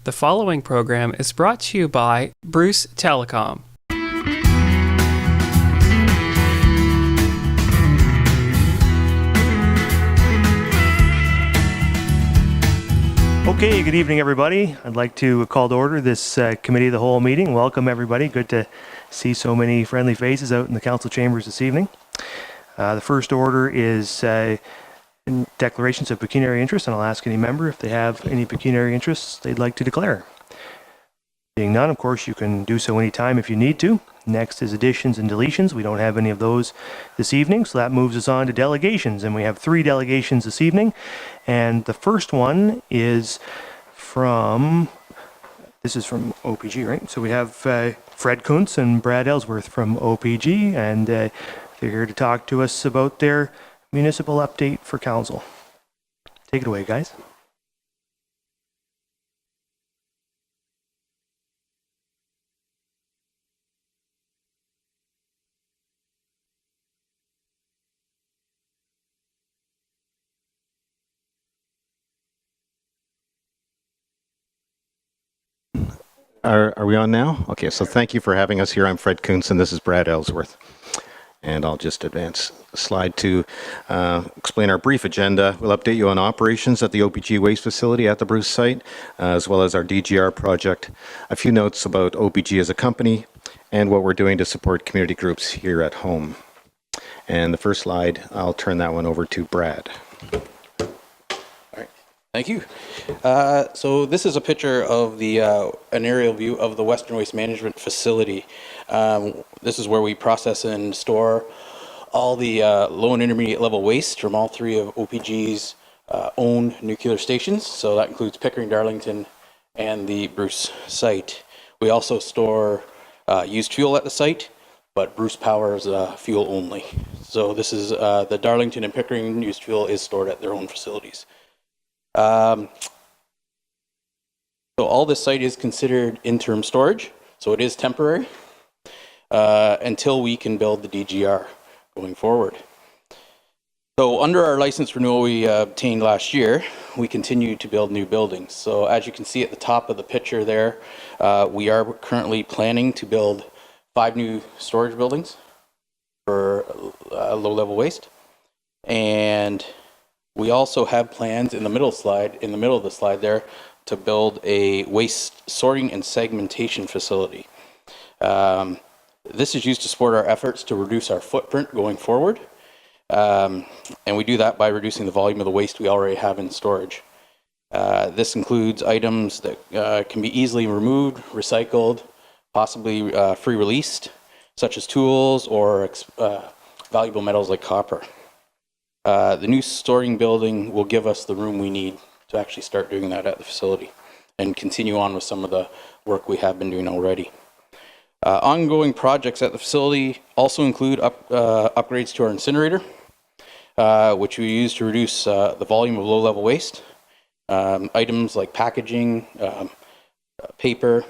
The following program is brought to you by Bruce Telecom. Okay, good evening, everybody. I'd like to call to order this Committee of the Whole meeting. Welcome, everybody. Good to see so many friendly faces out in the council chambers this evening. The first order is declarations of pecuniary interest, and I'll ask any member if they have any pecuniary interests they'd like to declare. Being none, of course, you can do so anytime if you need to. Next is additions and deletions. We don't have any of those this evening, so that moves us on to delegations, and we have 3 delegations this evening. And the first one is from OPG, right? So we have Fred Kuntz and Brad Ellsworth from OPG, and they're here to talk to us about their municipal update for council. Take it away, guys. Are we on now? Okay, so thank you for having us here. I'm Fred Kuntz and this is Brad Ellsworth. And I'll just advance a slide to explain our brief agenda. We'll update you on operations at the OPG waste facility at the Bruce site, as well as our DGR project. A few notes about OPG as a company and what we're doing to support community groups here at home. And the first slide, I'll turn that one over to Brad. Thank you. So this is a picture of the an aerial view of the Western Waste Management Facility. This is where we process and store all the low and intermediate level waste from all 3 of OPG's own nuclear stations. So that includes Pickering, Darlington, and the Bruce site. We also store used fuel at the site, but Bruce Power is fuel only. So this is the Darlington and Pickering used fuel is stored at their own facilities. So all this site is considered interim storage, so it is temporary until we can build the DGR going forward. So under our license renewal we obtained last year, we continue to build new buildings. So as you can see at the top of the picture there, we are currently planning to build 5 new storage buildings for low-level waste, and we also have plans in the middle of the slide there, to build a waste sorting and segmentation facility. This is used to support our efforts to reduce our footprint going forward. And we do that by reducing the volume of the waste we already have in storage. This includes items that can be easily removed, recycled, possibly free released, such as tools or valuable metals like copper. The new sorting building will give us the room we need to actually start doing that at the facility and continue on with some of the work we have been doing already. Ongoing projects at the facility also include upgrades to our incinerator, which we use to reduce the volume of low-level waste. Items like packaging, paper,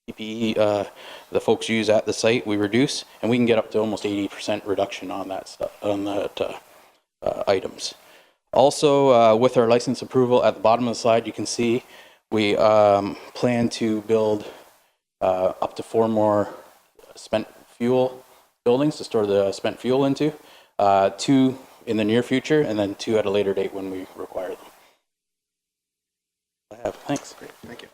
PPE, the folks use at the site, we reduce, and we can get up to almost 80% reduction on that stuff, items. Also, with our license approval at the bottom of the slide, you can see we plan to build up to 4 more spent fuel buildings to store the spent fuel into, 2 in the near future, and then 2 at a later date when we require them. Thanks. Great, thank you.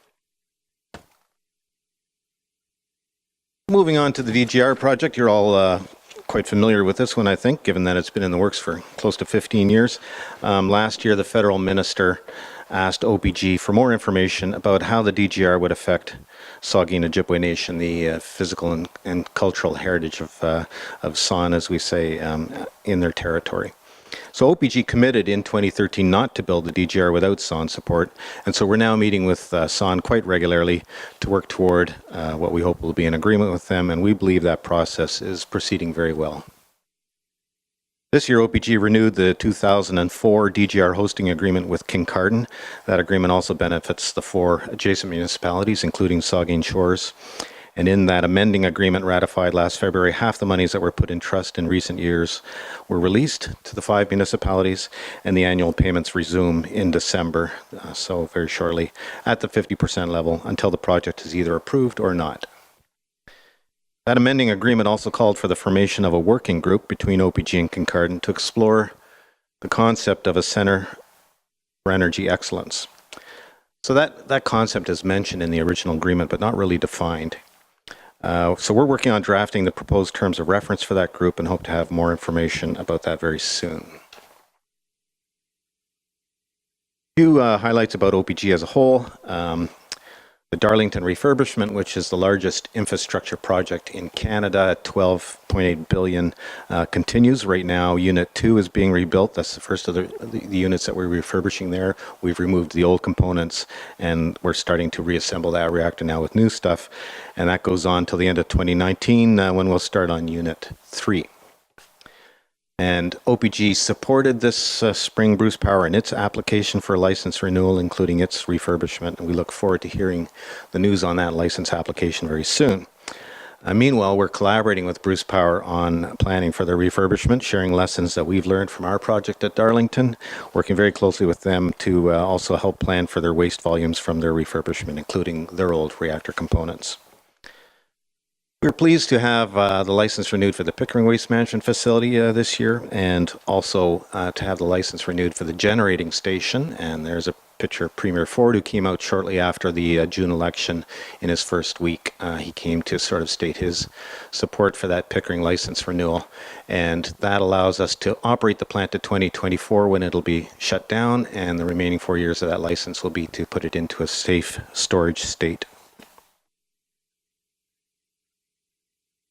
Moving on to the DGR project, you're all quite familiar with this one, I think, given that it's been in the works for close to 15 years. Last year, the federal minister asked OPG for more information about how the DGR would affect Saugeen Ojibwe Nation, the physical and cultural heritage of San, as we say, in their territory. So OPG committed in 2013 not to build the DGR without San support, and so we're now meeting with San quite regularly to work toward what we hope will be an agreement with them, and we believe that process is proceeding very well. This year, OPG renewed the 2004 DGR hosting agreement with Kincardine. That agreement also benefits the 4 adjacent municipalities, including Saugeen Shores. And in that amending agreement ratified last February, half the monies that were put in trust in recent years were released to the 5 municipalities, and the annual payments resume in December, so very shortly, at the 50% level until the project is either approved or not. That amending agreement also called for the formation of a working group between OPG and Kincardine to explore the concept of a Centre for Energy Excellence. So that concept is mentioned in the original agreement, but not really defined. So we're working on drafting the proposed terms of reference for that group and hope to have more information about that very soon. A few highlights about OPG as a whole. The Darlington refurbishment, which is the largest infrastructure project in Canada at $12.8 billion, continues. Right now, Unit 2 is being rebuilt. That's the first of the units that we're refurbishing there. We've removed the old components, and we're starting to reassemble that reactor now with new stuff. And that goes on till the end of 2019, when we'll start on Unit 3. And OPG supported this spring Bruce Power in its application for license renewal, including its refurbishment, and we look forward to hearing the news on that license application very soon. Meanwhile, we're collaborating with Bruce Power on planning for their refurbishment, sharing lessons that we've learned from our project at Darlington, working very closely with them to also help plan for their waste volumes from their refurbishment, including their old reactor components. We're pleased to have the license renewed for the Pickering Waste Management Facility this year, and also to have the license renewed for the generating station. And there's a picture of Premier Ford, who came out shortly after the June election in his first week. He came to sort of state his support for that Pickering license renewal. And that allows us to operate the plant to 2024 when it'll be shut down, and the remaining 4 years of that license will be to put it into a safe storage state.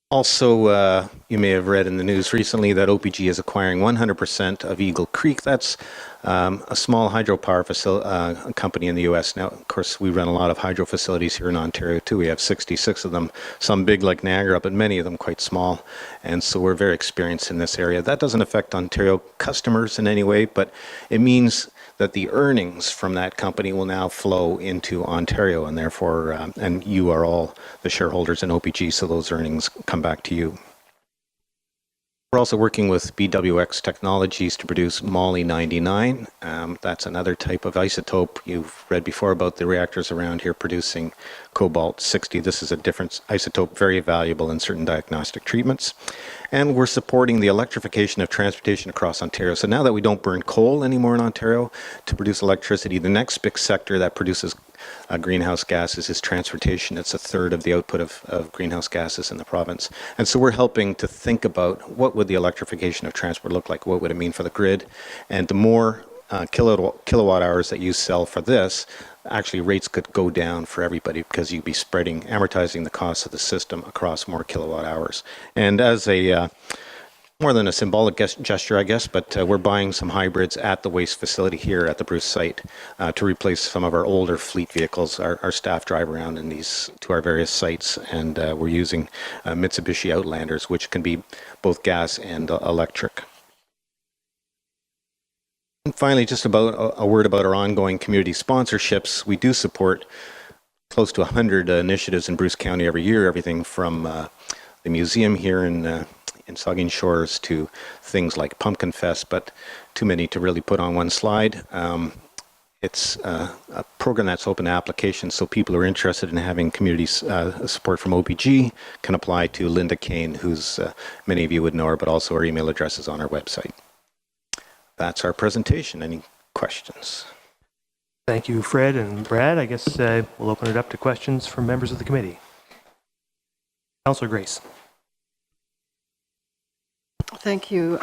Also, you may have read in the news recently that OPG is acquiring 100% of Eagle Creek. That's a small hydropower company in the U.S. Now, of course, we run a lot of hydro facilities here in Ontario, too. We have 66 of them, some big like Niagara, but many of them quite small. And so we're very experienced in this area. That doesn't affect Ontario customers in any way, but it means that the earnings from that company will now flow into Ontario, and therefore, and you are all the shareholders in OPG, so those earnings come back to you. We're also working with BWX Technologies to produce Moly 99. That's another type of isotope. You've read before about the reactors around here producing cobalt 60. This is a different isotope, very valuable in certain diagnostic treatments. And we're supporting the electrification of transportation across Ontario. So now that we don't burn coal anymore in Ontario to produce electricity, the next big sector that produces greenhouse gases is transportation. It's a third of the output of greenhouse gases in the province. And so we're helping to think about what would the electrification of transport look like, what would it mean for the grid, and the more kilowatt hours that you sell for this, actually rates could go down for everybody because you'd be amortizing the cost of the system across more kilowatt hours. And as a more than a symbolic gesture, I guess, but we're buying some hybrids at the waste facility here at the Bruce site to replace some of our older fleet vehicles. Our staff drive around in these to our various sites, and we're using Mitsubishi Outlanders, which can be both gas and electric. And finally, just about a word about our ongoing community sponsorships. We do support close to 100 initiatives in Bruce County every year, everything from the museum here in Saugeen Shores to things like Pumpkin Fest, but too many to really put on one slide. It's a program that's open to applications, so people who are interested in having community support from OPG can apply to Linda Kane, who's many of you would know her, but also her email address is on our website. That's our presentation. Any questions? Thank you, Fred and Brad. I guess we'll open it up to questions from members of the committee. Councillor Grace. Thank you,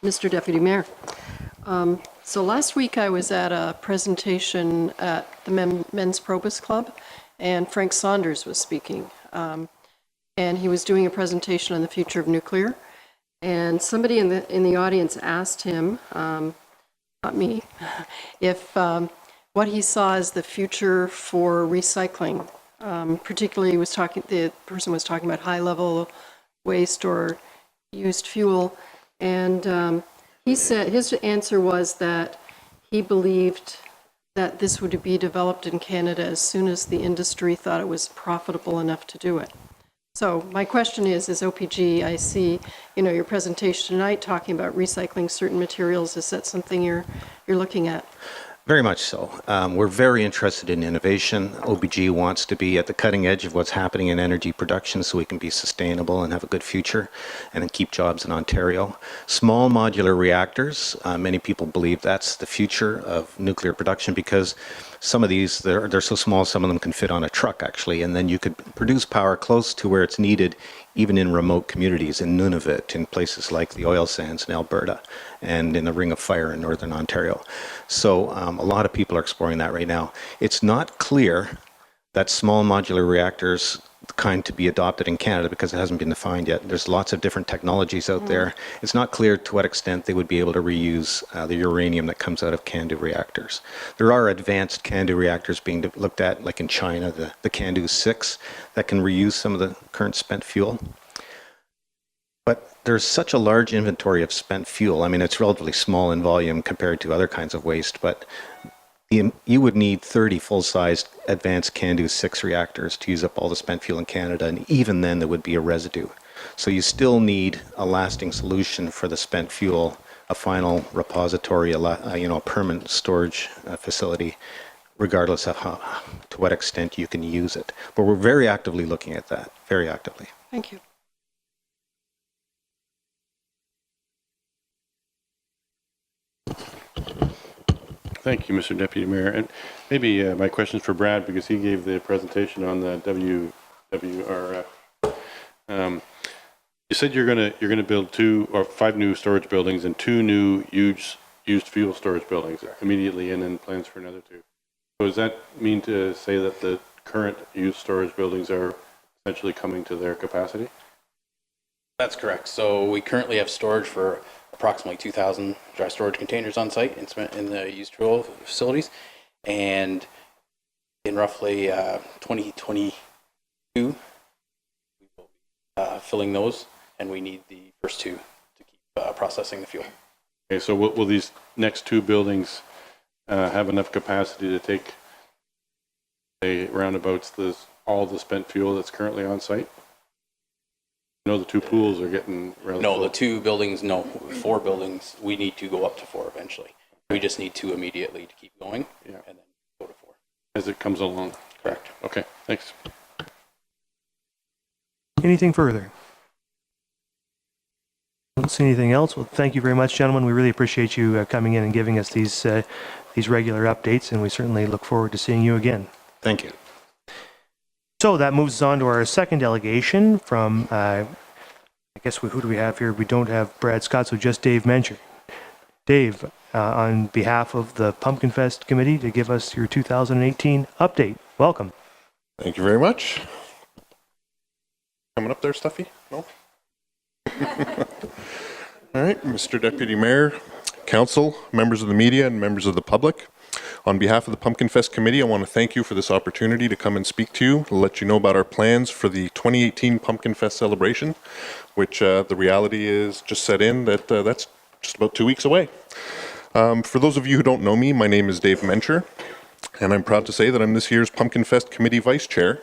Mr. Deputy Mayor. So last week I was at a presentation at the Men's Probus Club, and Frank Saunders was speaking. And he was doing a presentation on the future of nuclear. And somebody in the audience asked him, not me, if what he saw as the future for recycling. Particularly, the person was talking about high-level waste or used fuel, and he said his answer was that he believed that this would be developed in Canada as soon as the industry thought it was profitable enough to do it. So my question is OPG, I see, your presentation tonight talking about recycling certain materials. Is that something you're looking at? Very much so. We're very interested in innovation. OBG wants to be at the cutting edge of what's happening in energy production so we can be sustainable and have a good future and keep jobs in Ontario. Small modular reactors, many people believe that's the future of nuclear production because some of these, they're so small, some of them can fit on a truck actually, and then you could produce power close to where it's needed, even in remote communities, in Nunavut, in places like the oil sands in Alberta, and in the Ring of Fire in Northern Ontario. So a lot of people are exploring that right now. It's not clear that small modular reactors kind to be adopted in Canada because it hasn't been defined yet. There's lots of different technologies out there. It's not clear to what extent they would be able to reuse the uranium that comes out of CANDU reactors. There are advanced CANDU reactors being looked at, like in China, the CANDU 6, that can reuse some of the current spent fuel. But there's such a large inventory of spent fuel. I mean, it's relatively small in volume compared to other kinds of waste, but you would need 30 full-sized advanced CANDU 6 reactors to use up all the spent fuel in Canada, and even then there would be a residue. So you still need a lasting solution for the spent fuel, a final repository, a permanent storage facility, regardless of to what extent you can use it. But we're very actively looking at that, very actively. Thank you. Thank you, Mr. Deputy Mayor. And maybe my question is for Brad because he gave the presentation on the WRF. You said you're gonna build 2 or 5 new storage buildings and 2 new used fuel storage buildings immediately, and then plans for another 2. So does that mean to say that the current used storage buildings are essentially coming to their capacity? That's correct. So we currently have storage for approximately 2,000 dry storage containers on site in the used fuel facilities, and in roughly 2022 we will be filling those, and we need the first 2 to keep processing the fuel. Okay, so will these next 2 buildings have enough capacity to take roundabouts all the spent fuel that's currently on site? No, the 2 pools are getting rather No, full. the 2 buildings, no. 4 buildings, we need to go up to 4 eventually. We just need 2 immediately to keep going, and then go to 4. As it comes along. Correct. Okay, thanks. Anything further? Don't see anything else. Well, thank you very much, gentlemen. We really appreciate you coming in and giving us these regular updates, and we certainly look forward to seeing you again. Thank you. So that moves us on to our second delegation from, I guess, who do we have here? We don't have Brad Scott, so just Dave Mencher. Dave, on behalf of the Pumpkin Fest Committee, to give us your 2018 update. Welcome. Thank you very much. Coming up there, Stuffy? No? All right, Mr. Deputy Mayor, Council, members of the media, and members of the public. On behalf of the Pumpkin Fest Committee, I want to thank you for this opportunity to come and speak to you, to let you know about our plans for the 2018 Pumpkin Fest celebration, which the reality is just set in that that's just about 2 weeks away. For those of you who don't know me, my name is Dave Mencher, and I'm proud to say that I'm this year's Pumpkin Fest Committee Vice Chair.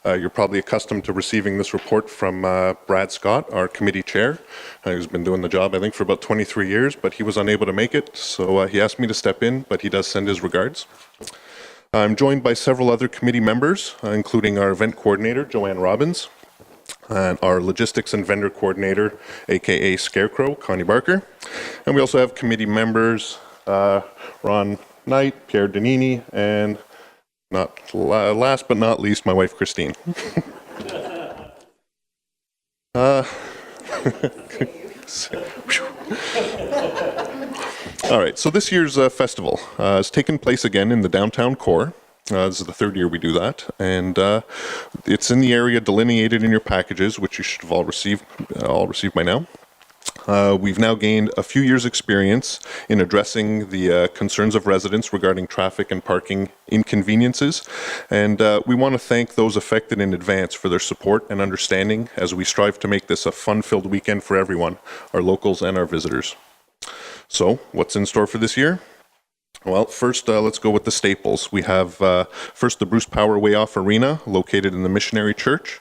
You're probably accustomed to receiving this report from Brad Scott, our committee chair, who's been doing the job, I think, for about 23 years, but he was unable to make it, so he asked me to step in, but he does send his regards. I'm joined by several other committee members, including our event coordinator, Joanne Robbins, and our logistics and vendor coordinator, aka Scarecrow, Connie Barker. And we also have committee members, Ron Knight, Pierre Danini, and not last but not least, my wife, Christine. All right, so this year's festival has taken place again in the downtown core. This is the 3rd year we do that, and it's in the area delineated in your packages, which you should have all received by now. We've now gained a few years' experience in addressing the concerns of residents regarding traffic and parking inconveniences, and we want to thank those affected in advance for their support and understanding as we strive to make this a fun-filled weekend for everyone, our locals and our visitors. So, what's in store for this year? Well, first, let's go with the staples. We have first the Bruce Power Way Off Arena, located in the Missionary Church.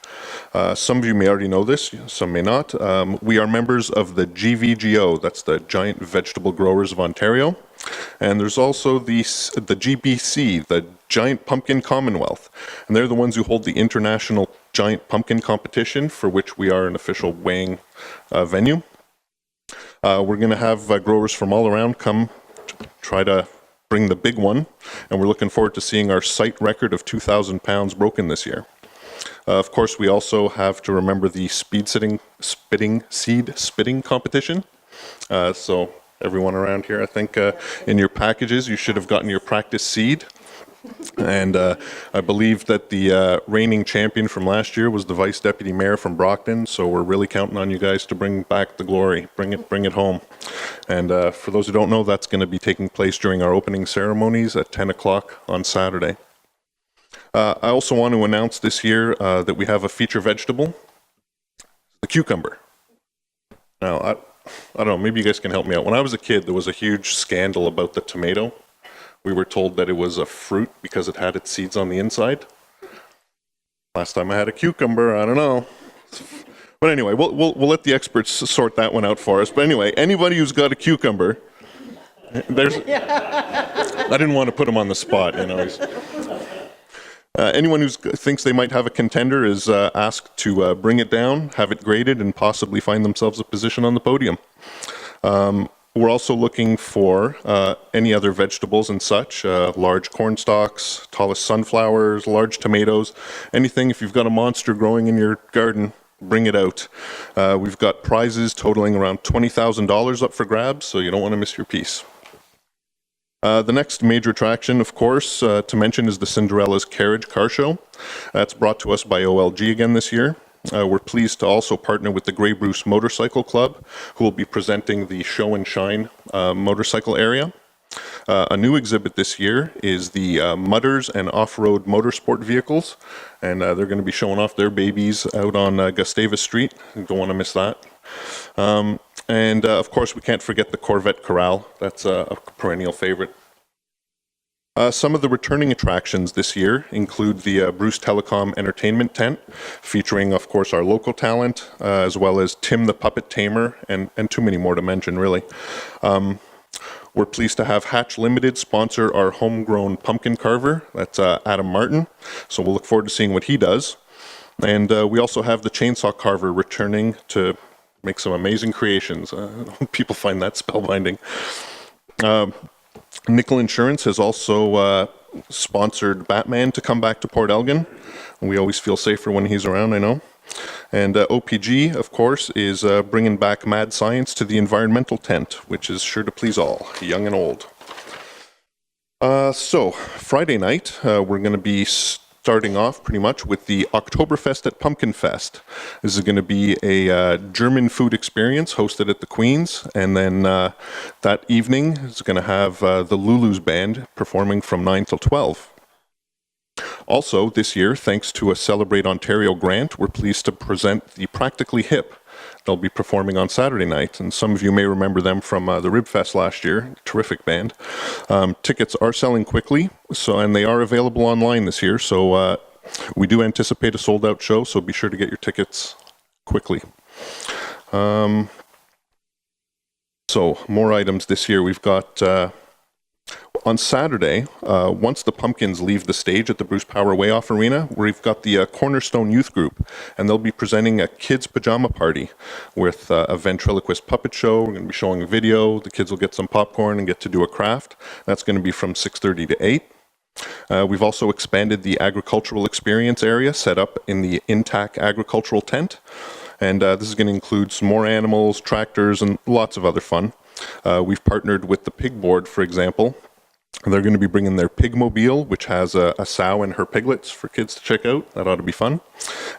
Some of you may already know this, some may not. We are members of the GVGO, that's the Giant Vegetable Growers of Ontario. And there's also the GBC, the Giant Pumpkin Commonwealth. And they're the ones who hold the International Giant Pumpkin Competition, for which we are an official weighing venue. We're going to have growers from all around come try to bring the big one, and we're looking forward to seeing our site record of 2,000 pounds broken this year. Of course, we also have to remember the seed spitting competition. So everyone around here, I think in your packages, you should have gotten your practice seed. And I believe that the reigning champion from last year was the Vice Deputy Mayor from Brockton, so we're really counting on you guys to bring back the glory, bring it home. And for those who don't know, that's going to be taking place during our opening ceremonies at 10 o'clock on Saturday. I also want to announce this year that we have a feature vegetable, the cucumber. Now, I don't know, maybe you guys can help me out. When I was a kid, there was a huge scandal about the tomato. We were told that it was a fruit because it had its seeds on the inside. Last time I had a cucumber, I don't know. But anyway, we'll let the experts sort that one out for us. But anyway, anybody who's got a cucumber, I didn't want to put him on the spot, you know. Anyone who thinks they might have a contender is asked to bring it down, have it graded, and possibly find themselves a position on the podium. We're also looking for any other vegetables and such, large corn stalks, tallest sunflowers, large tomatoes, anything. If you've got a monster growing in your garden, bring it out. We've got prizes totaling around $20,000 up for grabs, so you don't want to miss your piece. The next major attraction, of course, to mention is the Cinderella's Carriage Car Show. That's brought to us by OLG again this year. We're pleased to also partner with the Grey Bruce Motorcycle Club, who will be presenting the Show and Shine motorcycle area. A new exhibit this year is the Mudders and Off-Road Motorsport Vehicles, and they're going to be showing off their babies out on Gustavus Street. You don't want to miss that. And of course, we can't forget the Corvette Corral. That's a perennial favorite. Some of the returning attractions this year include the Bruce Telecom Entertainment Tent, featuring, of course, our local talent, as well as Tim the Puppet Tamer, and too many more to mention, really. We're pleased to have Hatch Limited sponsor our homegrown pumpkin carver. That's Adam Martin, so we'll look forward to seeing what he does. And we also have the chainsaw carver returning to make some amazing creations. People find that spellbinding. Nickel Insurance has also sponsored Batman to come back to Port Elgin. We always feel safer when he's around, I know. And OPG, of course, is bringing back Mad Science to the environmental tent, which is sure to please all, young and old. So, Friday night, we're going to be starting off pretty much with the Oktoberfest at Pumpkin Fest. This is going to be a German food experience hosted at the Queen's, and then that evening is going to have the Lulu's Band performing from 9 till 12. Also, this year, thanks to a Celebrate Ontario grant, we're pleased to present the Practically Hip. They'll be performing on Saturday night, and some of you may remember them from the Rib Fest last year. Terrific band. Tickets are selling quickly, and they are available online this year, so we do anticipate a sold-out show, so be sure to get your tickets quickly. So, more items this year. We've got... on Saturday, once the pumpkins leave the stage at the Bruce Power Way Off Arena, we've got the Cornerstone Youth Group, and they'll be presenting a kids' pajama party with a ventriloquist puppet show. We're going to be showing a video. The kids will get some popcorn and get to do a craft. That's going to be from 6:30 to 8. We've also expanded the agricultural experience area set up in the Intac Agricultural Tent, and this is going to include some more animals, tractors, and lots of other fun. We've partnered with the Pig Board, for example. They're going to be bringing their Pigmobile, which has a sow and her piglets for kids to check out. That ought to be fun.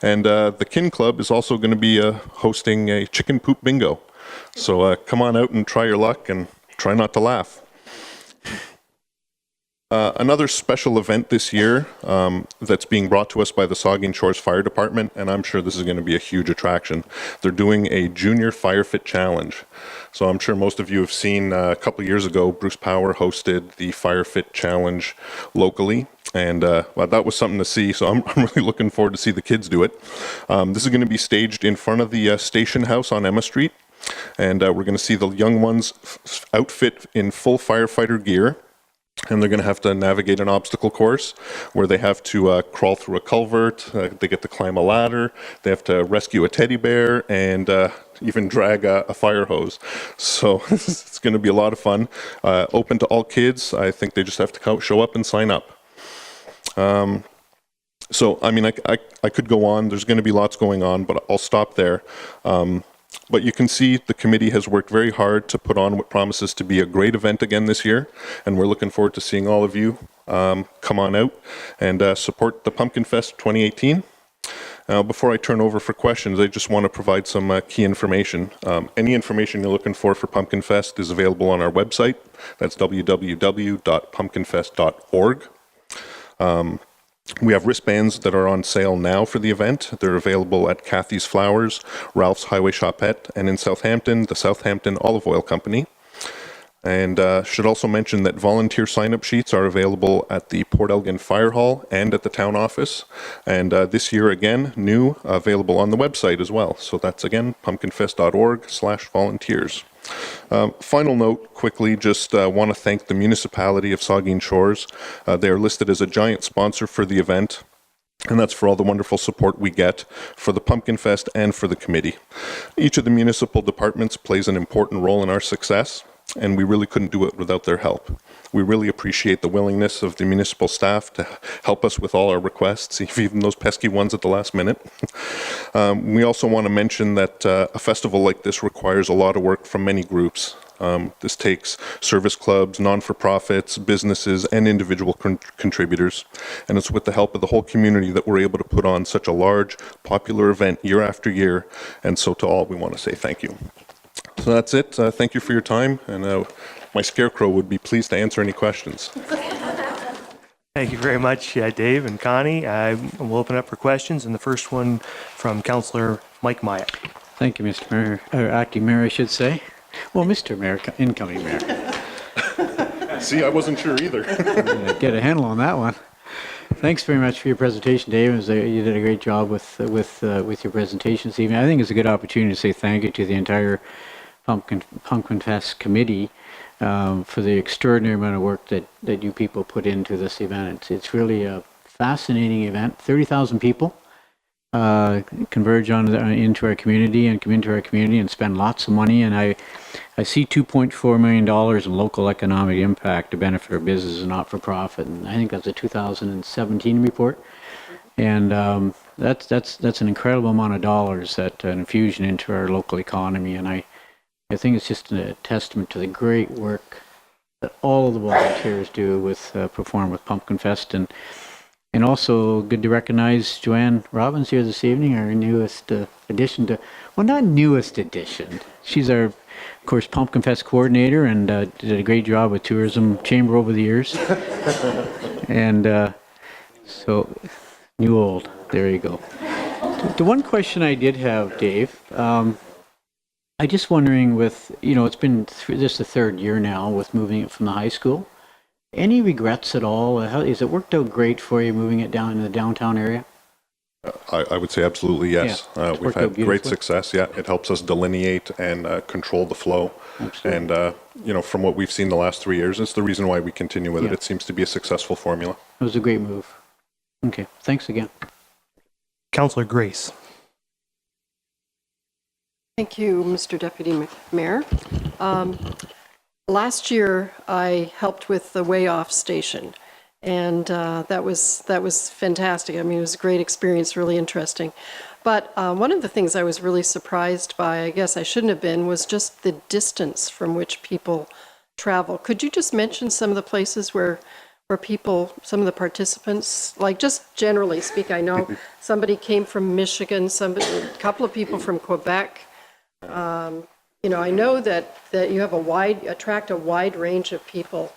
And the Kin Club is also going to be hosting a chicken poop bingo. So come on out and try your luck and try not to laugh. Another special event this year that's being brought to us by the Saugeen Shores Fire Department, and I'm sure this is going to be a huge attraction. They're doing a Junior Fire Fit Challenge. So I'm sure most of you have seen a couple of years ago, Bruce Power hosted the Fire Fit Challenge locally. And well, that was something to see, so I'm really looking forward to see the kids do it. This is going to be staged in front of the station house on Emma Street. And we're going to see the young ones outfit in full firefighter gear. And they're going to have to navigate an obstacle course where they have to crawl through a culvert, they get to climb a ladder, they have to rescue a teddy bear, and even drag a fire hose. So it's going to be a lot of fun. Open to all kids. I think they just have to show up and sign up. So, I mean, I could go on. There's going to be lots going on, but I'll stop there. But you can see the committee has worked very hard to put on what promises to be a great event again this year, and we're looking forward to seeing all of you come on out and support the Pumpkin Fest 2018. Before I turn over for questions, I just want to provide some key information. Any information you're looking for Pumpkin Fest is available on our website. That's www.pumpkinfest.org. We have wristbands that are on sale now for the event. They're available at Kathy's Flowers, Ralph's Highway Shopette, and in Southampton, the Southampton Olive Oil Company. And should also mention that volunteer sign-up sheets are available at the Port Elgin Fire Hall and at the town office. And this year, again, new, available on the website as well. So that's, again, pumpkinfest.org/volunteers. Final note, quickly, just want to thank the municipality of Saugeen Shores. They are listed as a giant sponsor for the event, and that's for all the wonderful support we get for the Pumpkin Fest and for the committee. Each of the municipal departments plays an important role in our success, and we really couldn't do it without their help. We really appreciate the willingness of the municipal staff to help us with all our requests, even those pesky ones at the last minute. We also want to mention that a festival like this requires a lot of work from many groups. This takes service clubs, non-for-profits, businesses, and individual contributors. And it's with the help of the whole community that we're able to put on such a large, popular event year after year. And so to all, we want to say thank you. So that's it. Thank you for your time. And my scarecrow would be pleased to answer any questions. Thank you very much, Dave and Connie. We'll open up for questions, and the first one from Councillor Mike Myatt. Thank you, Mr. Mayor, or Acting Mayor, I should say. Well, Mr. Mayor, incoming Mayor. See, I wasn't sure either. Get a handle on that one. Thanks very much for your presentation, Dave. You did a great job with your presentation this evening. I think it's a good opportunity to say thank you to the entire Pumpkin Fest committee for the extraordinary amount of work that you people put into this event. It's really a fascinating event. 30,000 people converge into our community and come into our community and spend lots of money. And I see $2.4 million in local economic impact to benefit our business and not-for-profit. And I think that's a 2017 report. And that's an incredible amount of dollars that an infusion into our local economy. And I think it's just a testament to the great work that all of the volunteers do with perform with Pumpkin Fest, and also good to recognize Joanne Robbins here this evening, our newest addition to, well, not newest addition. She's our, of course, Pumpkin Fest coordinator, and did a great job with Tourism Chamber over the years. And so, new old, there you go. The one question I did have, Dave, I just wondering with, it's been this the third year now with moving it from the high school. Any regrets at all? Has it worked out great for you moving it down in the downtown area? I would say absolutely yes. Yeah, we've had great success. Yeah, it helps us delineate and control the flow. Absolutely. And, from what we've seen the last 3 years, it's the reason why we continue with it. It seems to be a successful formula. It was a great move. Okay, thanks again. Councillor Grace. Thank you, Mr. Deputy Mayor. Last year, I helped with the Way Off station, and that was fantastic. I mean, it was a great experience, really interesting. But one of the things I was really surprised by, I guess I shouldn't have been, was just the distance from which people travel. Could you just mention some of the places where people, some of the participants, like just generally speak, I know somebody came from Michigan, a couple of people from Quebec. I know that you have attract a wide range of people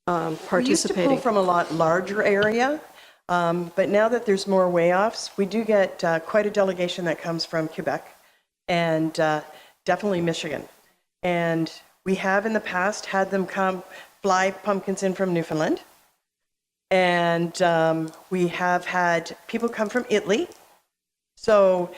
participating. We used to pull from a lot larger area, but now that there's more way-offs, we do get quite a delegation that comes from Quebec and definitely Michigan. And we have in the past had them fly pumpkins in from Newfoundland. And we have had people come from Italy. So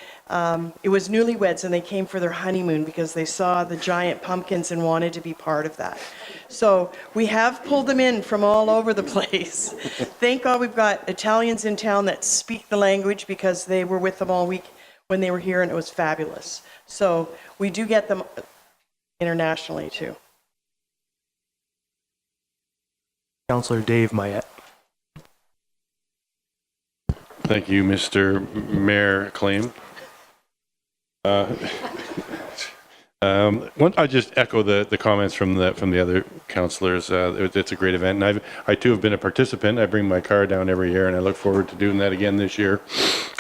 it was newlyweds and they came for their honeymoon because they saw the giant pumpkins and wanted to be part of that. So we have pulled them in from all over the place. Thank God we've got Italians in town that speak the language because they were with them all week when they were here and it was fabulous. So we do get them internationally too. Councillor Dave Mayette. Thank you, Mr. Mayor Claim. I just echo the comments from the other councillors. It's a great event, and I too have been a participant. I bring my car down every year, and I look forward to doing that again this year,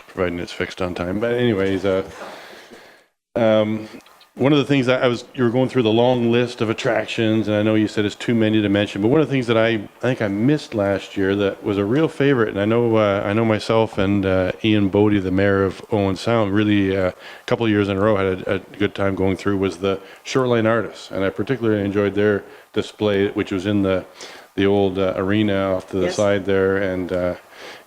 providing it's fixed on time. But anyways, one of the things you were going through the long list of attractions, and I know you said it's too many to mention, but one of the things that I think I missed last year that was a real favorite, and I know myself and Ian Bodie, the mayor of Owen Sound, really a couple of years in a row had a good time going through, was the Shoreline Artists, and I particularly enjoyed their display, which was in the old arena off to the side there,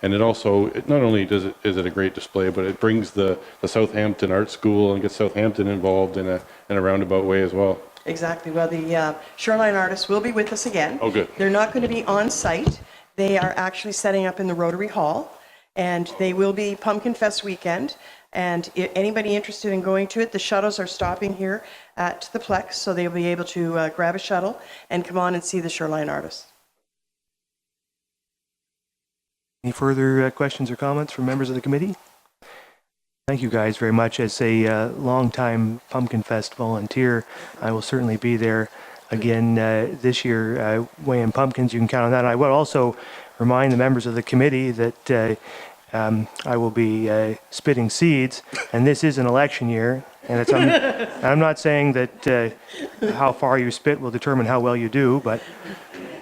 and it also, not only is it a great display, but it brings the Southampton Art School and gets Southampton involved in a roundabout way as well. Exactly. Well, the Shoreline Artists will be with us again. Oh, good. They're not going to be on site. They are actually setting up in the Rotary Hall, and they will be Pumpkin Fest weekend. And if anybody interested in going to it, the shuttles are stopping here at the Plex, so they'll be able to grab a shuttle and come on and see the Shoreline Artists. Any further questions or comments from members of the committee? Thank you guys very much. As a longtime Pumpkin Fest volunteer, I will certainly be there again this year weighing pumpkins. You can count on that. I will also remind the members of the committee that I will be spitting seeds, and this is an election year. And I'm not saying that how far you spit will determine how well you do, but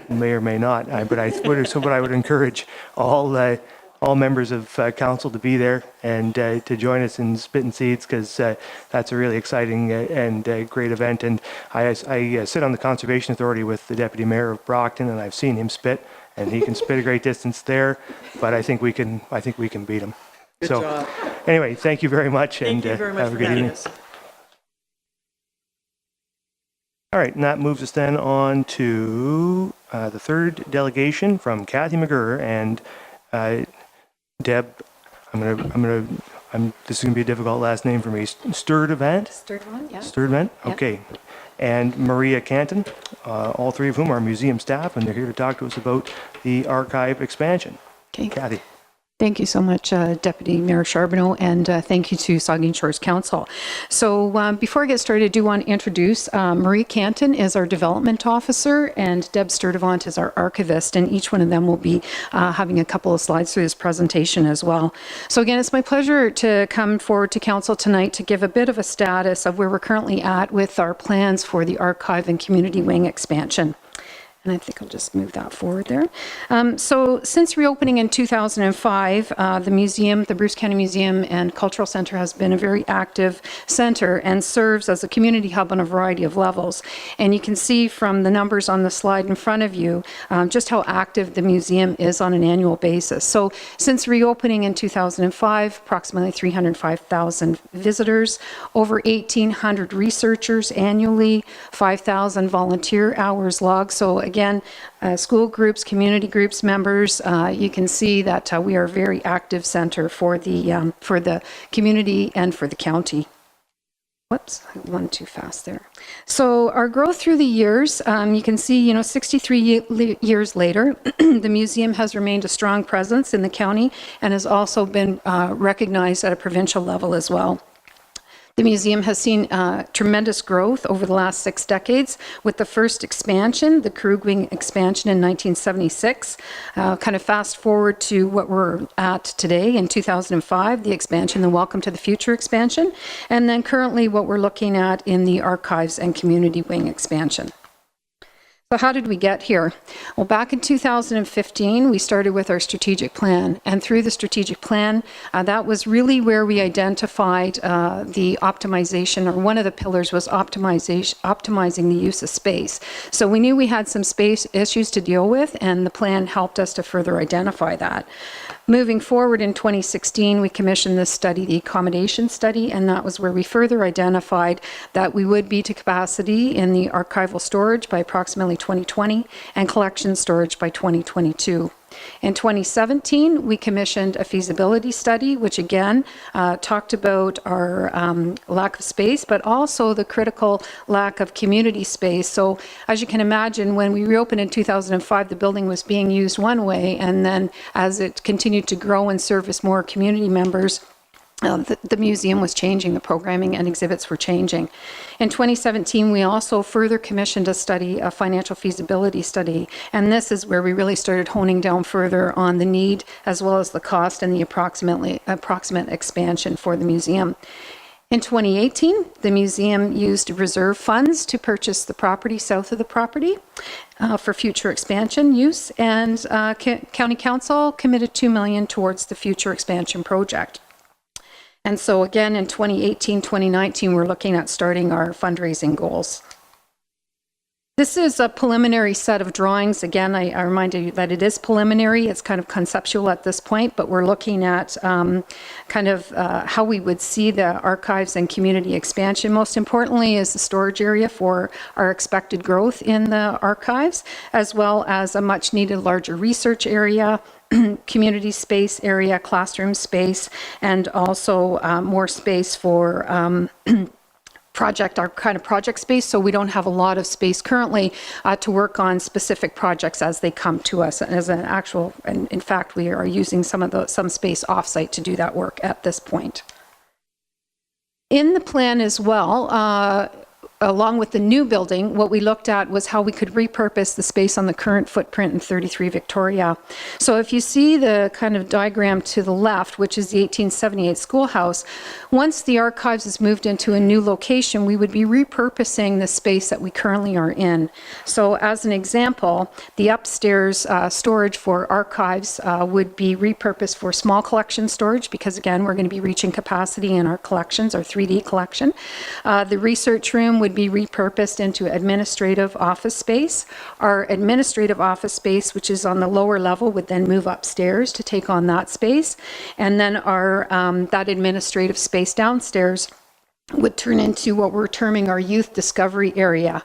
may or may not. But I would encourage all members of council to be there and to join us in spitting seeds, because that's a really exciting and great event. And I sit on the Conservation Authority with the Deputy Mayor of Brockton, and I've seen him spit, and he can spit a great distance there. But I think we can beat him. Good job. Anyway, thank you very much, Thank you very much have a for good having evening. us. All right, and that moves us then on to the third delegation from Kathy McGurr and Deb. This is going to be a difficult last name for me. Sturdivant? Sturdivant, yeah. Sturdivant, okay. And Maria Canton, all three of whom are museum staff, and they're here to talk to us about the archive expansion. Okay. Kathy. Thank you so much, Deputy Mayor Charbonneau, and thank you to Saugeen Shores Council. So before I get started, I do want to introduce Marie Canton is our Development Officer, and Deb Sturdivant is our Archivist, and each one of them will be having a couple of slides through this presentation as well. So again, it's my pleasure to come forward to Council tonight to give a bit of a status of where we're currently at with our plans for the Archive and Community Wing expansion. And I think I'll just move that forward there. So since reopening in 2005, the museum, the Bruce County Museum and Cultural Centre, has been a very active centre and serves as a community hub on a variety of levels. And you can see from the numbers on the slide in front of you just how active the museum is on an annual basis. So since reopening in 2005, approximately 305,000 visitors, over 1,800 researchers annually, 5,000 volunteer hours logged. So again, school groups, community groups, members, you can see that we are a very active centre for the community and for the county. Whoops, I went too fast there. So our growth through the years, you can see, 63 years later, the museum has remained a strong presence in the county and has also been recognized at a provincial level as well. The museum has seen tremendous growth over the last 6 decades, with the first expansion, the Krug Wing expansion in 1976. Kind of fast forward to what we're at today in 2005, the expansion, the Welcome to the Future expansion, and then currently what we're looking at in the Archives and Community Wing expansion. So how did we get here? Well, back in 2015, we started with our strategic plan. And through the strategic plan, that was really where we identified the optimization, or one of the pillars was optimizing the use of space. So we knew we had some space issues to deal with, and the plan helped us to further identify that. Moving forward in 2016, we commissioned this study, the accommodation study, and that was where we further identified that we would be to capacity in the archival storage by approximately 2020 and collection storage by 2022. In 2017, we commissioned a feasibility study, which again talked about our lack of space, but also the critical lack of community space. So as you can imagine, when we reopened in 2005, the building was being used one way, and then as it continued to grow and service more community members, the museum was changing, the programming and exhibits were changing. In 2017, we also further commissioned a study, a financial feasibility study, and this is where we really started honing down further on the need as well as the cost and the approximate expansion for the museum. In 2018, the museum used reserve funds to purchase the property south of the property for future expansion use, and County Council committed $2 million towards the future expansion project. And so again, in 2018, 2019, we're looking at starting our fundraising goals. This is a preliminary set of drawings. Again, I remind you that it is preliminary. It's kind of conceptual at this point, but we're looking at how we would see the archives and community expansion. Most importantly is the storage area for our expected growth in the archives, as well as a much needed larger research area, community space area, classroom space, and also more space for project space. So we don't have a lot of space currently to work on specific projects as they come to us. And in fact, we are using some space offsite to do that work at this point. In the plan as well, along with the new building, what we looked at was how we could repurpose the space on the current footprint in 33 Victoria. So if you see the kind of diagram to the left, which is the 1878 schoolhouse, once the archives is moved into a new location, we would be repurposing the space that we currently are in. So as an example, the upstairs storage for archives would be repurposed for small collection storage, because again, we're going to be reaching capacity in our collections, our 3D collection. The research room would be repurposed into administrative office space. Our administrative office space, which is on the lower level, would then move upstairs to take on that space. And then our that administrative space downstairs would turn into what we're terming our youth discovery area.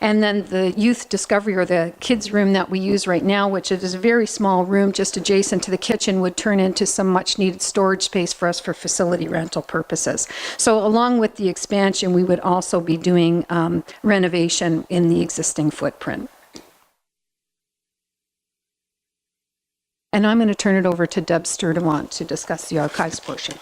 And then the youth discovery, or the kids room that we use right now, which is a very small room just adjacent to the kitchen, would turn into some much needed storage space for us for facility rental purposes. So along with the expansion, we would also be doing renovation in the existing footprint. And I'm going to turn it over to Deb Sturdivant to discuss the archives portion.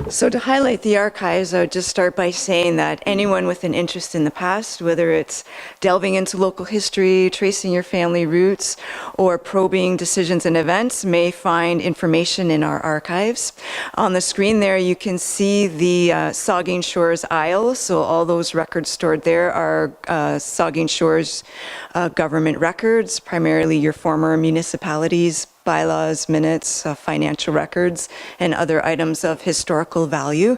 So to highlight the archives, I would just start by saying that anyone with an interest in the past, whether it's delving into local history, tracing your family roots, or probing decisions and events, may find information in our archives. On the screen there, you can see the Saugeen Shores Isle. So all those records stored there are Saugeen Shores government records, primarily your former municipalities, bylaws, minutes, financial records, and other items of historical value.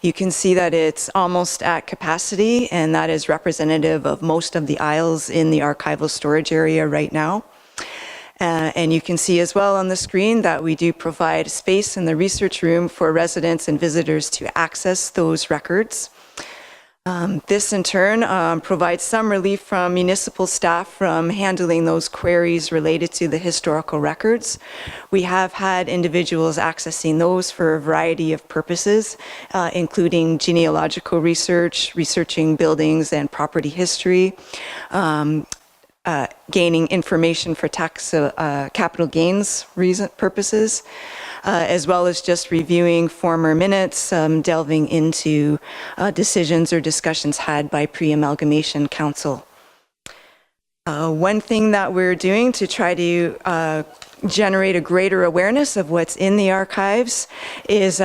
You can see that it's almost at capacity, and that is representative of most of the aisles in the archival storage area right now. And you can see as well on the screen that we do provide space in the research room for residents and visitors to access those records. This in turn provides some relief from municipal staff from handling those queries related to the historical records. We have had individuals accessing those for a variety of purposes, including genealogical research, researching buildings and property history, gaining information for tax capital gains purposes, as well as just reviewing former minutes, delving into decisions or discussions had by pre-amalgamation council. One thing that we're doing to try to generate a greater awareness of what's in the archives is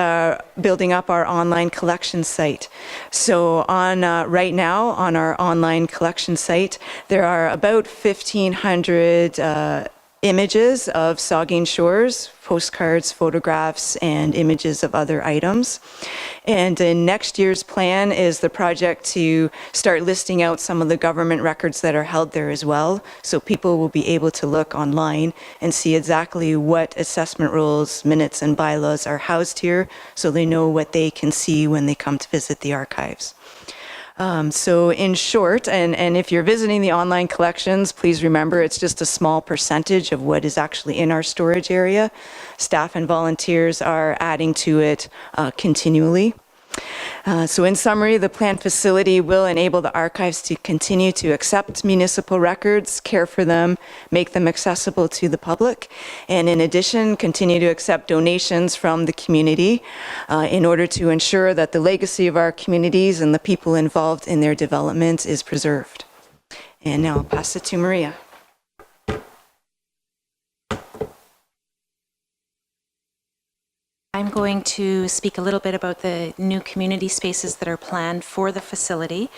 building up our online collection site. So right now on our online collection site, there are about 1,500 images of Saugeen Shores, postcards, photographs, and images of other items. And in next year's plan is the project to start listing out some of the government records that are held there as well. So people will be able to look online and see exactly what assessment rules, minutes, and bylaws are housed here, so they know what they can see when they come to visit the archives. So in short, and if you're visiting the online collections, please remember it's just a small percentage of what is actually in our storage area. Staff and volunteers are adding to it continually. So in summary, the planned facility will enable the archives to continue to accept municipal records, care for them, make them accessible to the public, and in addition, continue to accept donations from the community in order to ensure that the legacy of our communities and the people involved in their development is preserved. And now I'll pass it to Maria. I'm going to speak a little bit about the new community spaces that are planned for the facility.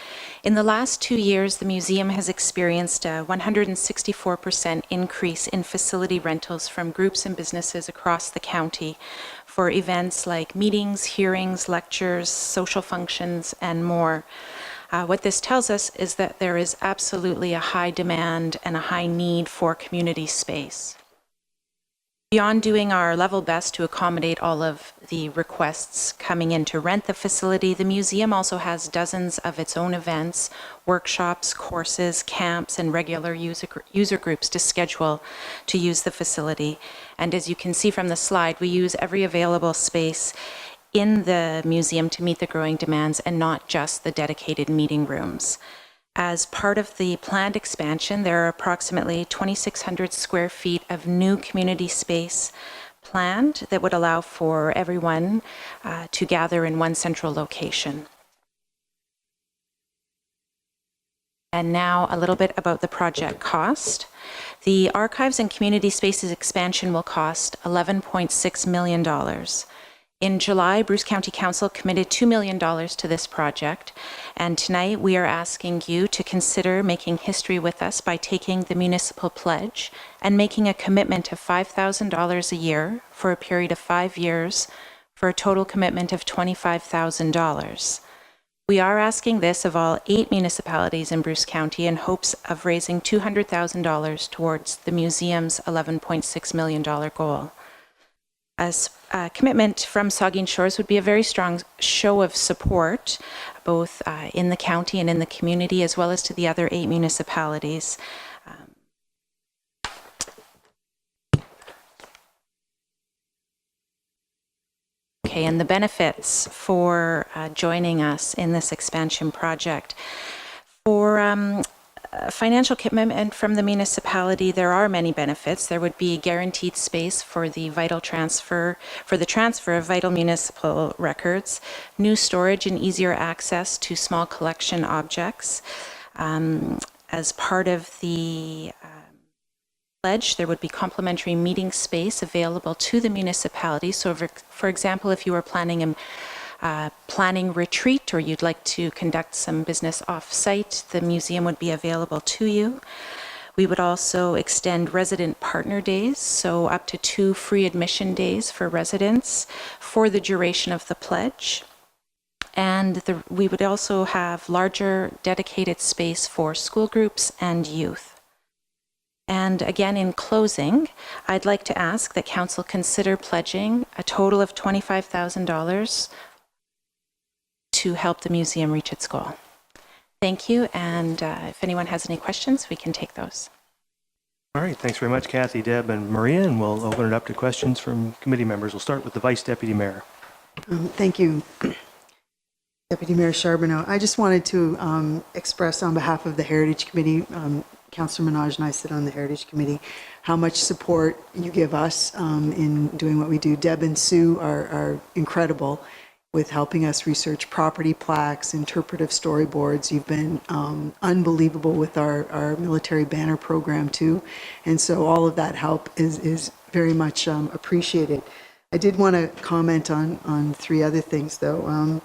In the last 2 years, the museum has experienced a 164% increase in facility rentals from groups and businesses across the county for events like meetings, hearings, lectures, social functions, and more. What this tells us is that there is absolutely a high demand and a high need for community space. Beyond doing our level best to accommodate all of the requests coming in to rent the facility, the museum also has dozens of its own events, workshops, courses, camps, and regular user groups to schedule to use the facility. And as you can see from the slide, we use every available space in the museum to meet the growing demands and not just the dedicated meeting rooms. As part of the planned expansion, there are approximately 2,600 square feet of new community space planned that would allow for everyone to gather in one central location. And now a little bit about the project cost. The Archives and Community Spaces expansion will cost $11.6 million. In July, Bruce County Council committed $2 million to this project, and tonight we are asking you to consider making history with us by taking the Municipal Pledge and making a commitment of $5,000 a year for a period of 5 years for a total commitment of $25,000. We are asking this of all 8 municipalities in Bruce County in hopes of raising $200,000 towards the museum's $11.6 million goal. As a commitment from Saugeen Shores would be a very strong show of support, both in the county and in the community, as well as to the other 8 municipalities. Okay, and the benefits for joining us in this expansion project. For financial commitment from the municipality, there are many benefits. There would be guaranteed space for the transfer of vital municipal records, new storage and easier access to small collection objects. As part of the pledge, there would be complimentary meeting space available to the municipality. So for example, if you were planning retreat or you'd like to conduct some business off-site, the museum would be available to you. We would also extend resident partner days, so up to 2 free admission days for residents for the duration of the pledge. And we would also have larger dedicated space for school groups and youth. And again, in closing, I'd like to ask that Council consider pledging a total of $25,000 to help the museum reach its goal. Thank you, and if anyone has any questions, we can take those. All right, thanks very much, Kathy, Deb, and Maria, and we'll open it up to questions from committee members. We'll start with the Vice Deputy Mayor. Thank you, Deputy Mayor Charbonneau. I just wanted to express on behalf of the Heritage Committee, Councillor Manoj and I sit on the Heritage Committee, how much support you give us in doing what we do. Deb and Sue are incredible with helping us research property plaques, interpretive storyboards. You've been unbelievable with our military banner program too. And so all of that help is very much appreciated. I did want to comment on three other things though.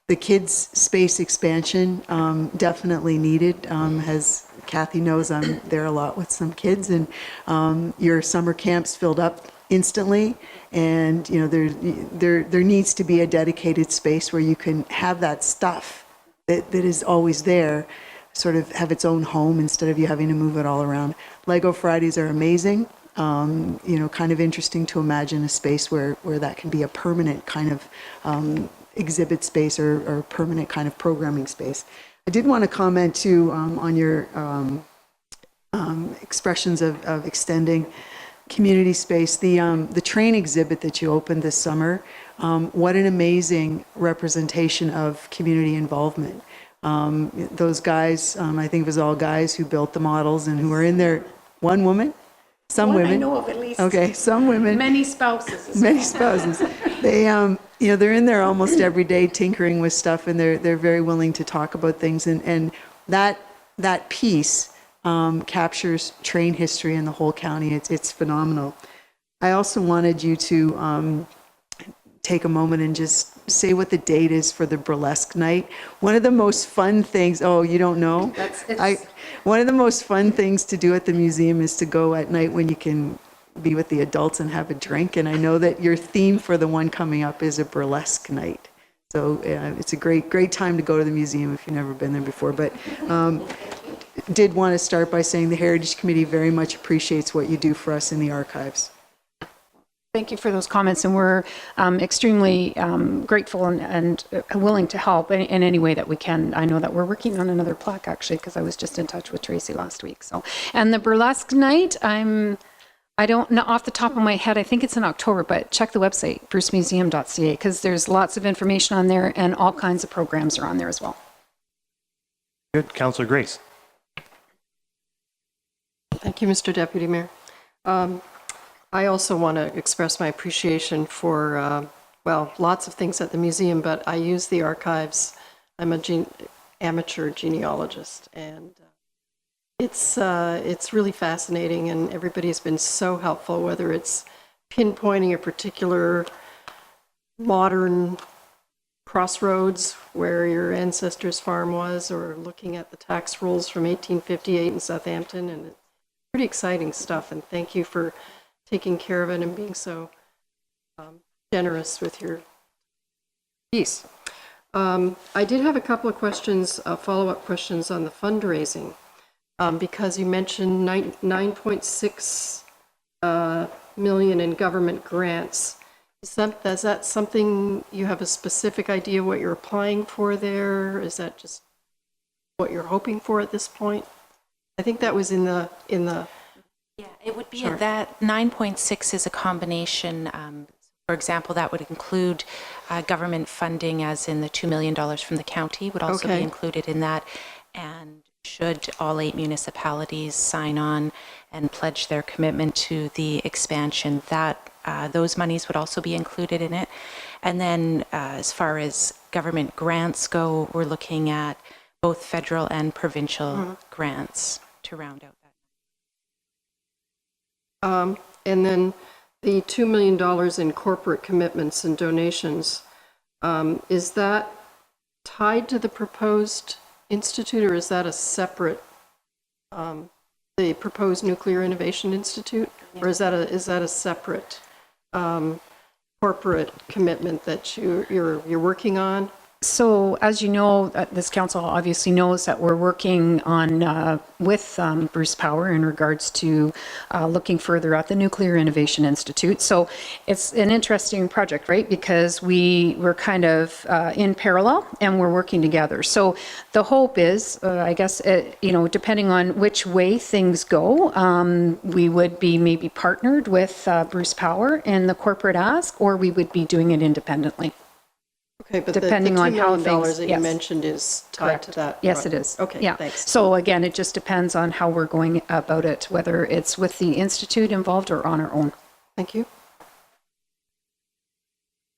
The kids' space expansion, definitely needed. As Kathy knows, I'm there a lot with some kids, and your summer camps filled up instantly. And you know, there needs to be a dedicated space where you can have that stuff that is always there, sort of have its own home instead of you having to move it all around. Lego Fridays are amazing. You know, kind of interesting to imagine a space where that can be a permanent kind of exhibit space or permanent kind of programming space. I did want to comment too on your expressions of extending community space. The train exhibit that you opened this summer, what an amazing representation of community involvement. Those guys, I think it was all guys who built the models and who were in there. One woman? Some women. I know of at least. Okay, some women. Many spouses. Many spouses. They, you know, they're in there almost every day tinkering with stuff, and they're very willing to talk about things. And that piece captures train history in the whole county. It's phenomenal. I also wanted you to take a moment and just say what the date is for the burlesque night. One of the most fun things, oh, you don't know? One of the most fun things to do at the museum is to go at night when you can be with the adults and have a drink. And I know that your theme for the one coming up is a burlesque night. So it's a great time to go to the museum if you've never been there before. But did want to start by saying the Heritage Committee very much appreciates what you do for us in the archives. Thank you for those comments, and we're extremely grateful and willing to help in any way that we can. I know that we're working on another plaque, actually, because I was just in touch with Tracy last week. So, and the burlesque night, I don't know off the top of my head, I think it's in October, but check the website, brucemuseum.ca, because there's lots of information on there, and all kinds of programs are on there as well. Good. Councillor Grace. Thank you, Mr. Deputy Mayor. I also want to express my appreciation for, well, lots of things at the museum, but I use the archives. I'm a amateur genealogist, and it's really fascinating, and everybody's been so helpful, whether it's pinpointing a particular modern crossroads where your ancestors' farm was, or looking at the tax rolls from 1858 in Southampton, and it's pretty exciting stuff, and thank you for taking care of it and being so generous with your piece. I did have a couple of questions, follow-up questions on the fundraising, because you mentioned 9.6 million in government grants. Is that something you have a specific idea what you're applying for there? Is that just what you're hoping for at this point? I think that was in the yeah, it would be that 9.6 is a combination. For example, that would include government funding, as in the $2 million from the county would also be included in that. And should all 8 municipalities sign on and pledge their commitment to the expansion, that those monies would also be included in it. And then as far as government grants go, we're looking at both federal and provincial grants to round out that. And then the $2 million in corporate commitments and donations, is that tied to the proposed institute, or is that a separate, the proposed Nuclear Innovation Institute, or is that a separate corporate commitment that you're working on? So, as you know, this council obviously knows that we're working on with Bruce Power in regards to looking further at the Nuclear Innovation Institute. So it's an interesting project, right? Because we're kind of in parallel and we're working together. So the hope is, I guess, you know, depending on which way things go, we would be maybe partnered with Bruce Power in the corporate ask, or we would be doing it independently. Okay, but depending on how things, $2 million that you mentioned is tied to that. Yes, it is. Okay, yeah. Thanks. So again, it just depends on how we're going about it, whether it's with the institute involved or on our own. Thank you.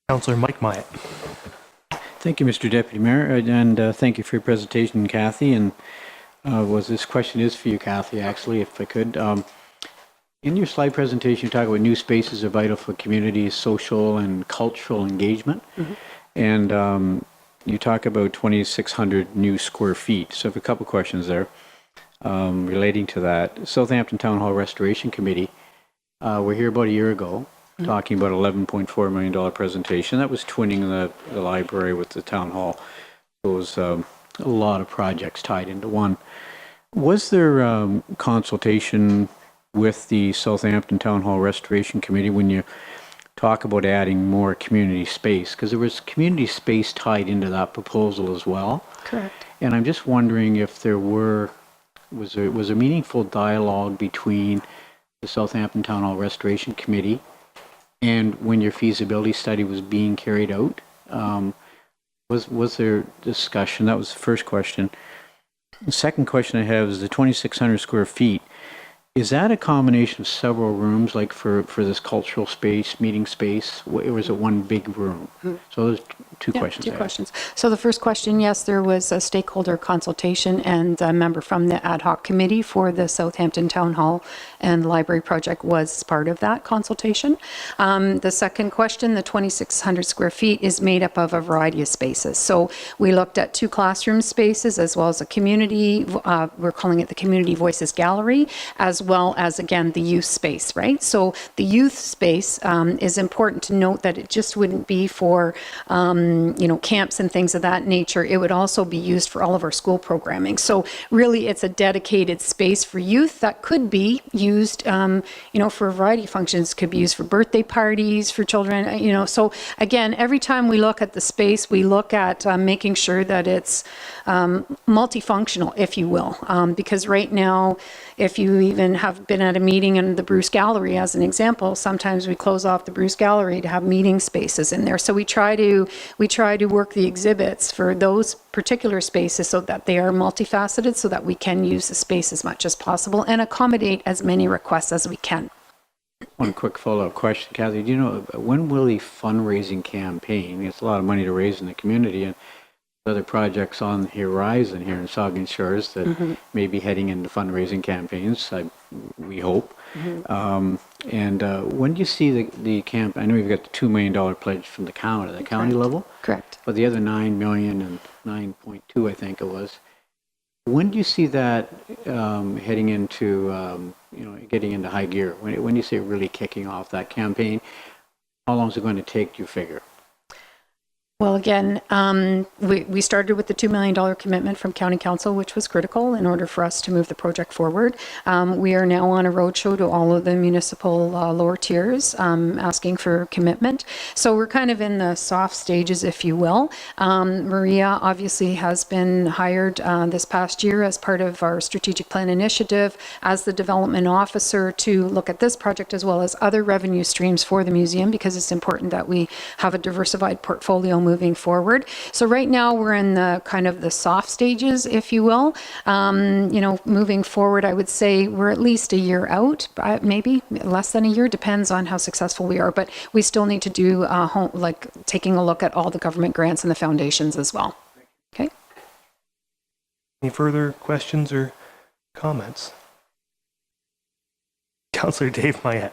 Councillor Mike Myatt. Thank you, Mr. Deputy Mayor, and thank you for your presentation, Kathy. And this question is for you, Kathy, actually, if I could. In your slide presentation, you talk about new spaces are vital for community, social, and cultural engagement. And you talk about 2,600 new square feet. So I have a couple questions there relating to that. Southampton Town Hall Restoration Committee, we're here about a year ago talking about $11.4 million presentation. That was twinning the library with the town hall. So it was a lot of projects tied into one. Was there consultation with the Southampton Town Hall Restoration Committee when you talk about adding more community space? Because there was community space tied into that proposal as well. Correct. And I'm just wondering if there was a meaningful dialogue between the Southampton Town Hall Restoration Committee and when your feasibility study was being carried out. Was there discussion? That was the first question. The second question I have is the 2,600 square feet. Is that a combination of several rooms, like for this cultural space, meeting space, or is it one big room? So there's two questions. Two questions. So the first question, yes, there was a stakeholder consultation and a member from the ad hoc committee for the Southampton Town Hall and Library project was part of that consultation. The second question, the 2,600 square feet is made up of a variety of spaces. So we looked at 2 classroom spaces as well as a community, we're calling it the Community Voices Gallery, as well as, again, the youth space, right? So the youth space is important to note that it just wouldn't be for, camps and things of that nature. It would also be used for all of our school programming. So really, it's a dedicated space for youth that could be used, for a variety of functions. Could be used for birthday parties for children, So again, every time we look at the space, we look at making sure that it's multifunctional, if you will, because right now, if you even have been at a meeting in the Bruce Gallery, as an example, sometimes we close off the Bruce Gallery to have meeting spaces in there. So we try to work the exhibits for those particular spaces so that they are multifaceted, so that we can use the space as much as possible and accommodate as many requests as we can. One quick follow-up question, Kathy. Do you know when will the fundraising campaign? It's a lot of money to raise in the community, and other projects on the horizon here in Saugeen Shores that may be heading into fundraising campaigns, we hope. And when do you see the camp? I know you've got the $2 million pledge from the county level. Correct. But the other 9 million and 9.2, I think it was. When do you see that heading into, getting into high gear? When do you see it really kicking off that campaign? How long is it going to take, do you figure? Well, again, we started with the $2 million commitment from County Council, which was critical in order for us to move the project forward. We are now on a roadshow to all of the municipal lower tiers, asking for commitment. So we're kind of in the soft stages, if you will. Maria obviously has been hired this past year as part of our strategic plan initiative as the development officer to look at this project as well as other revenue streams for the museum, because it's important that we have a diversified portfolio moving forward. So right now we're in the kind of the soft stages, if you will. Moving forward, I would say we're at least a year out, maybe less than a year, depends on how successful we are. But we still need to do taking a look at all the government grants and the foundations as well. Okay. Any further questions or comments? Councillor Dave Mayette.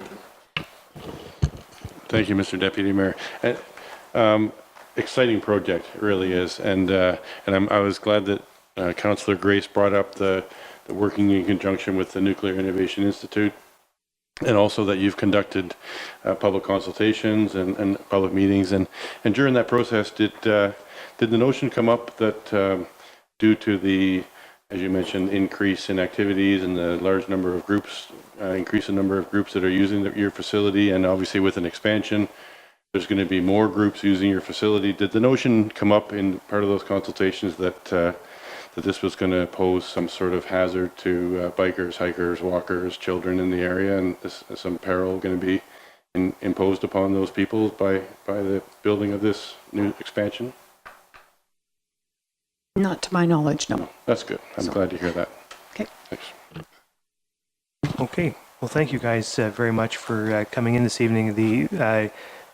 Thank you, Mr. Deputy Mayor. Exciting project, it really is, and I was glad that Councillor Grace brought up the working in conjunction with the Nuclear Innovation Institute, and also that you've conducted public consultations and public meetings, and during that process, did the notion come up that due to the, as you mentioned, increase in activities and the large number of groups, increase in number of groups that are using your facility, and obviously with an expansion, there's going to be more groups using your facility. Did the notion come up in part of those consultations that that this was going to pose some sort of hazard to bikers, hikers, walkers, children in the area, and some peril going to be imposed upon those people by the building of this new expansion? Not to my knowledge, no. That's good. I'm glad to hear that. Okay. Thanks. Okay. Well, thank you guys very much for coming in this evening.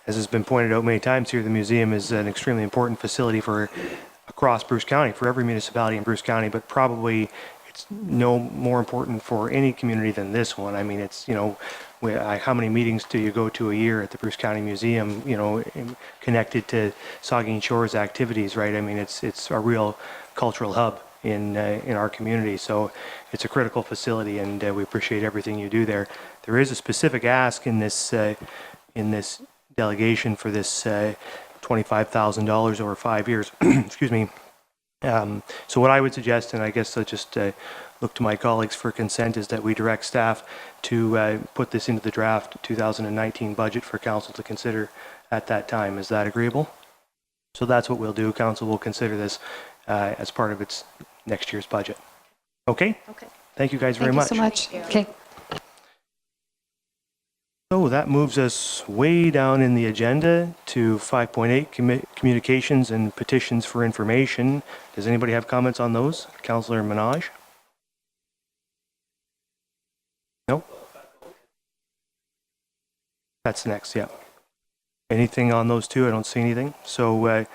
as has been pointed out many times here, the museum is an extremely important facility for across Bruce County, for every municipality in Bruce County, but probably it's no more important for any community than this one. I mean, it's, you know, how many meetings do you go to a year at the Bruce County Museum, you know, connected to Saugeen Shores activities, right? I mean, it's a real cultural hub in our community. So it's a critical facility, and we appreciate everything you do there. There is a specific ask in this delegation for this $25,000 over 5 years. Excuse me. So what I would suggest, and I guess I'll just look to my colleagues for consent, is that we direct staff to put this into the draft 2019 budget for council to consider at that time. Is that agreeable? So that's what we'll do. Council will consider this as part of its next year's budget. Okay? Okay. Thank you guys very much. Thank you so much. Okay. So that moves us way down in the agenda to 5.8, communications and petitions for information. Does anybody have comments on those? Councillor Manoj? No? That's next, yeah. Anything on those two? I don't see anything. So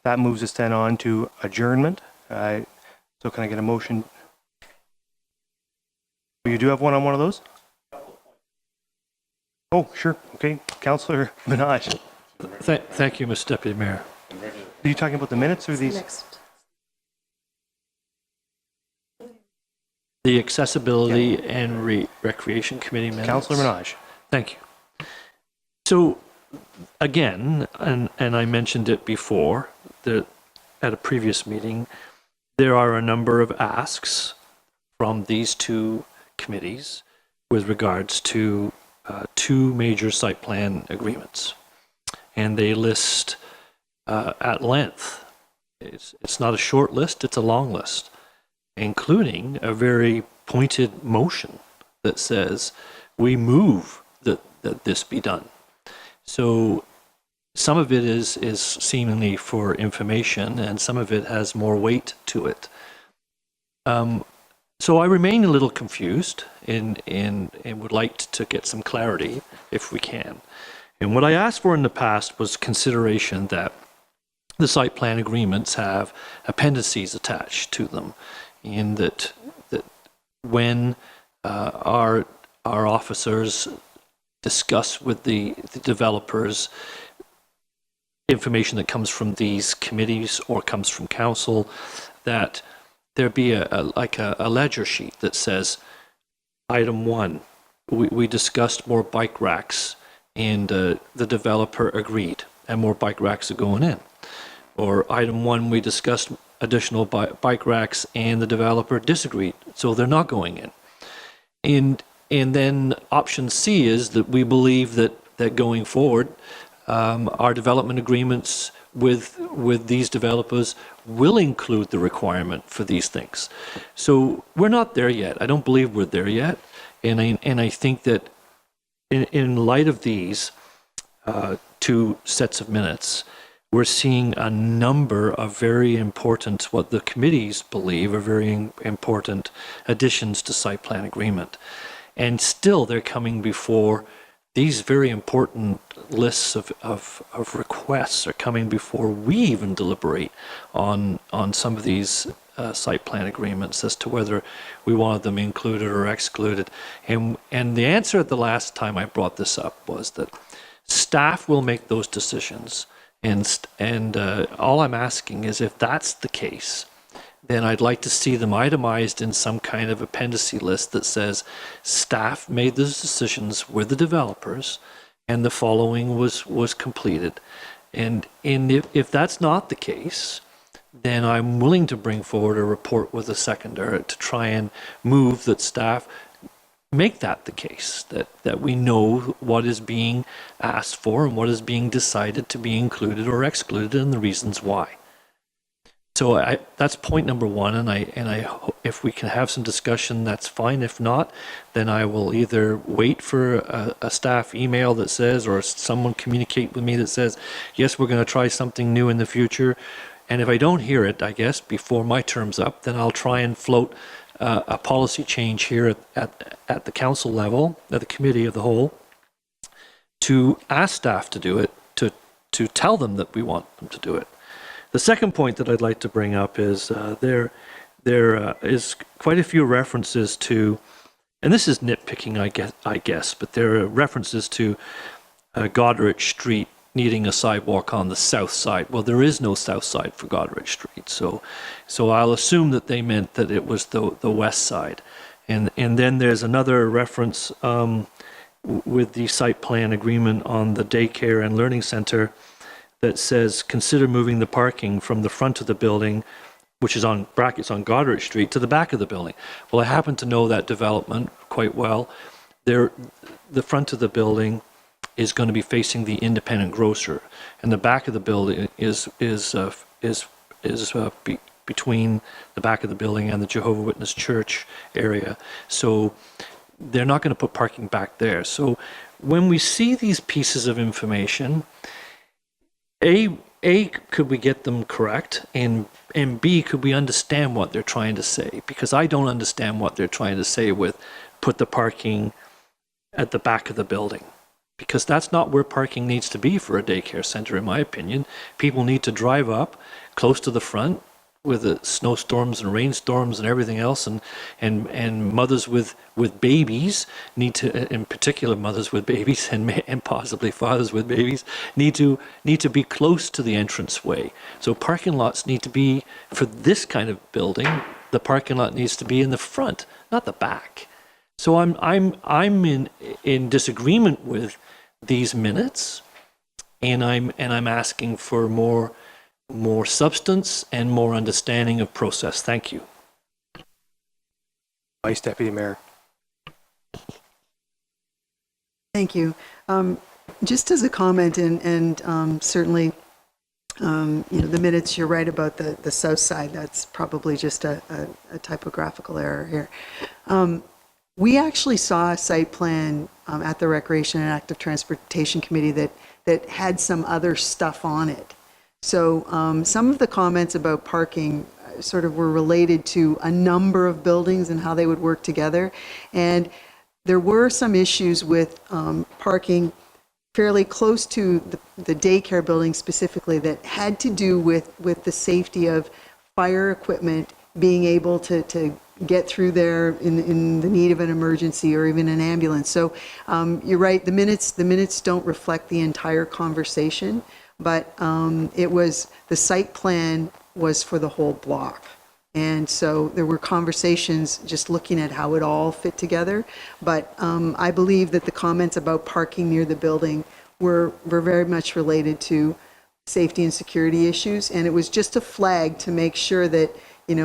that moves us then on to adjournment. So can I get a motion? You do have one on one of those? Oh, sure. Okay. Councillor Manoj. Thank you, Mr. Deputy Mayor. Are you talking about the minutes or these? Next. The Accessibility and Recreation Committee minutes. Councillor Manoj. Thank you. So, again, and I mentioned it before, that at a previous meeting, there are a number of asks from these two committees with regards to two major site plan agreements, and they list at length. It's not a short list, it's a long list, including a very pointed motion that says we move that this be done. So some of it is seemingly for information, and some of it has more weight to it. So I remain a little confused and would like to get some clarity if we can. And what I asked for in the past was consideration that the site plan agreements have appendices attached to them, in that when our officers discuss with the developers information that comes from these committees or comes from council, that there be a ledger sheet that says, item 1, we discussed more bike racks, and the developer agreed, and more bike racks are going in. Or item 1, we discussed additional bike racks, and the developer disagreed, so they're not going in. And then option C is that we believe that going forward, our development agreements with these developers will include the requirement for these things. So we're not there yet. I don't believe we're there yet. And I think that in light of these two sets of minutes, we're seeing a number of very important, what the committees believe are very important additions to site plan agreement. And still they're coming before these very important lists of requests are coming before we even deliberate on some of these site plan agreements as to whether we wanted them included or excluded. And the answer at the last time I brought this up was that staff will make those decisions. And all I'm asking is, if that's the case, then I'd like to see them itemized in some kind of appendice list that says staff made those decisions with the developers and the following was completed. And if that's not the case, then I'm willing to bring forward a report with a seconder to try and move that staff make that the case, that we know what is being asked for and what is being decided to be included or excluded and the reasons why. So that's point number one, and I if we can have some discussion, that's fine. If not, then I will either wait for a staff email that says, or someone communicate with me that says, yes, we're going to try something new in the future. And if I don't hear it, I guess, before my term's up, then I'll try and float a policy change here at the council level, at the committee of the whole, to ask staff to do it, to to tell them that we want them to do it. The second point that I'd like to bring up is there is quite a few references to, and this is nitpicking, I guess, but there are references to Goderich Street needing a sidewalk on the south side. Well, there is no south side for Goderich Street, so I'll assume that they meant that it was the west side. And then there's another reference with the site plan agreement on the daycare and learning center that says consider moving the parking from the front of the building, which is on brackets on Goderich Street, to the back of the building. Well, I happen to know that development quite well. The front of the building is going to be facing the independent grocer, and the back of the building is between the back of the building and the Jehovah Witness Church area. So they're not going to put parking back there. So when we see these pieces of information, A, could we get them correct? And B, could we understand what they're trying to say? Because I don't understand what they're trying to say with put the parking at the back of the building. Because that's not where parking needs to be for a daycare center, in my opinion. People need to drive up close to the front with the snowstorms and rainstorms and everything else, and mothers with babies need to, in particular mothers with babies and possibly fathers with babies, need to be close to the entranceway. So parking lots need to be, for this kind of building, the parking lot needs to be in the front, not the back. So I'm in disagreement with these minutes, and I'm asking for more substance and more understanding of process. Thank you. Vice Deputy Mayor. Thank you. Just as a comment, and certainly, the minutes, you're right about the south side. That's probably just a typographical error here. We actually saw a site plan at the Recreation and Active Transportation Committee that had some other stuff on it. So some of the comments about parking sort of were related to a number of buildings and how they would work together. And there were some issues with parking fairly close to the daycare building specifically that had to do with the safety of fire equipment being able to get through there in the need of an emergency or even an ambulance. So you're right, the minutes don't reflect the entire conversation, but it was, the site plan was for the whole block. And so there were conversations just looking at how it all fit together. But I believe that the comments about parking near the building were very much related to safety and security issues. And it was just a flag to make sure that,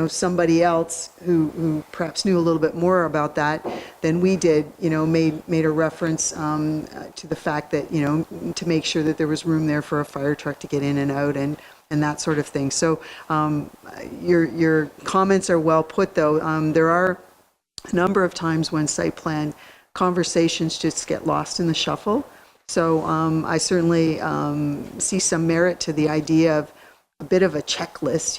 somebody else who perhaps knew a little bit more about that than we did, made a reference to the fact that, to make sure that there was room there for a fire truck to get in and out and that sort of thing. So your comments are well put, though. There are a number of times when site plan conversations just get lost in the shuffle. So I certainly see some merit to the idea of a bit of a checklist,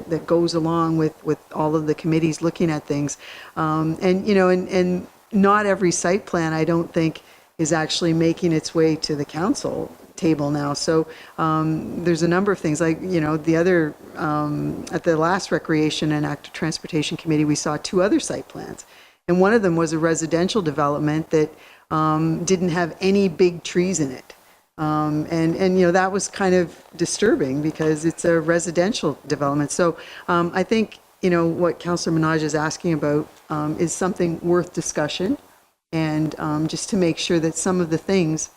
that goes along with all of the committees looking at things. And not every site plan, I don't think, is actually making its way to the council table now. So there's a number of things like, the other, at the last Recreation and Active Transportation Committee, we saw 2 other site plans. And one of them was a residential development that didn't have any big trees in it. And that was kind of disturbing because it's a residential development. So I think, what Councillor Manoj is asking about is something worth discussion, and just to make sure that some of the things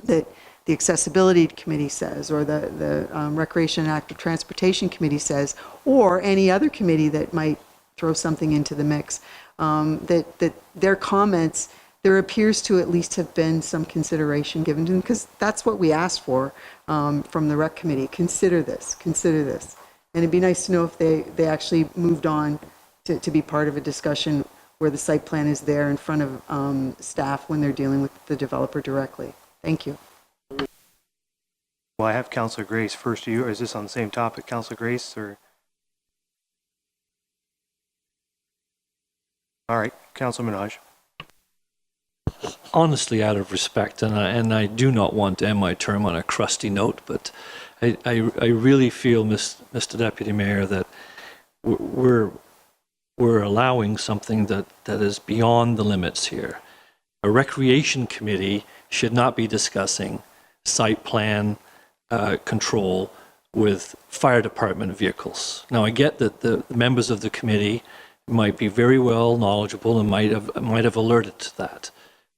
that the Accessibility Committee says, or the Recreation and Active Transportation Committee says, or any other committee that might throw something into the mix, that their comments, there appears to at least have been some consideration given to them, because that's what we asked for from the Rec Committee. Consider this. And it'd be nice to know if they actually moved on to be part of a discussion where the site plan is there in front of staff when they're dealing with the developer directly. Thank you. Well, I have Councillor Grace first to you. Or is this on the same topic, Councillor Grace? Or all right, Councillor Manoj. honestly out of respect, and I do not want to end my term on a crusty note, but I really feel, Mr. Deputy Mayor, that we're allowing something that is beyond the limits here. A recreation committee should not be discussing site plan control with fire department vehicles. Now, I get that the members of the committee might be very well knowledgeable and might have alerted to that,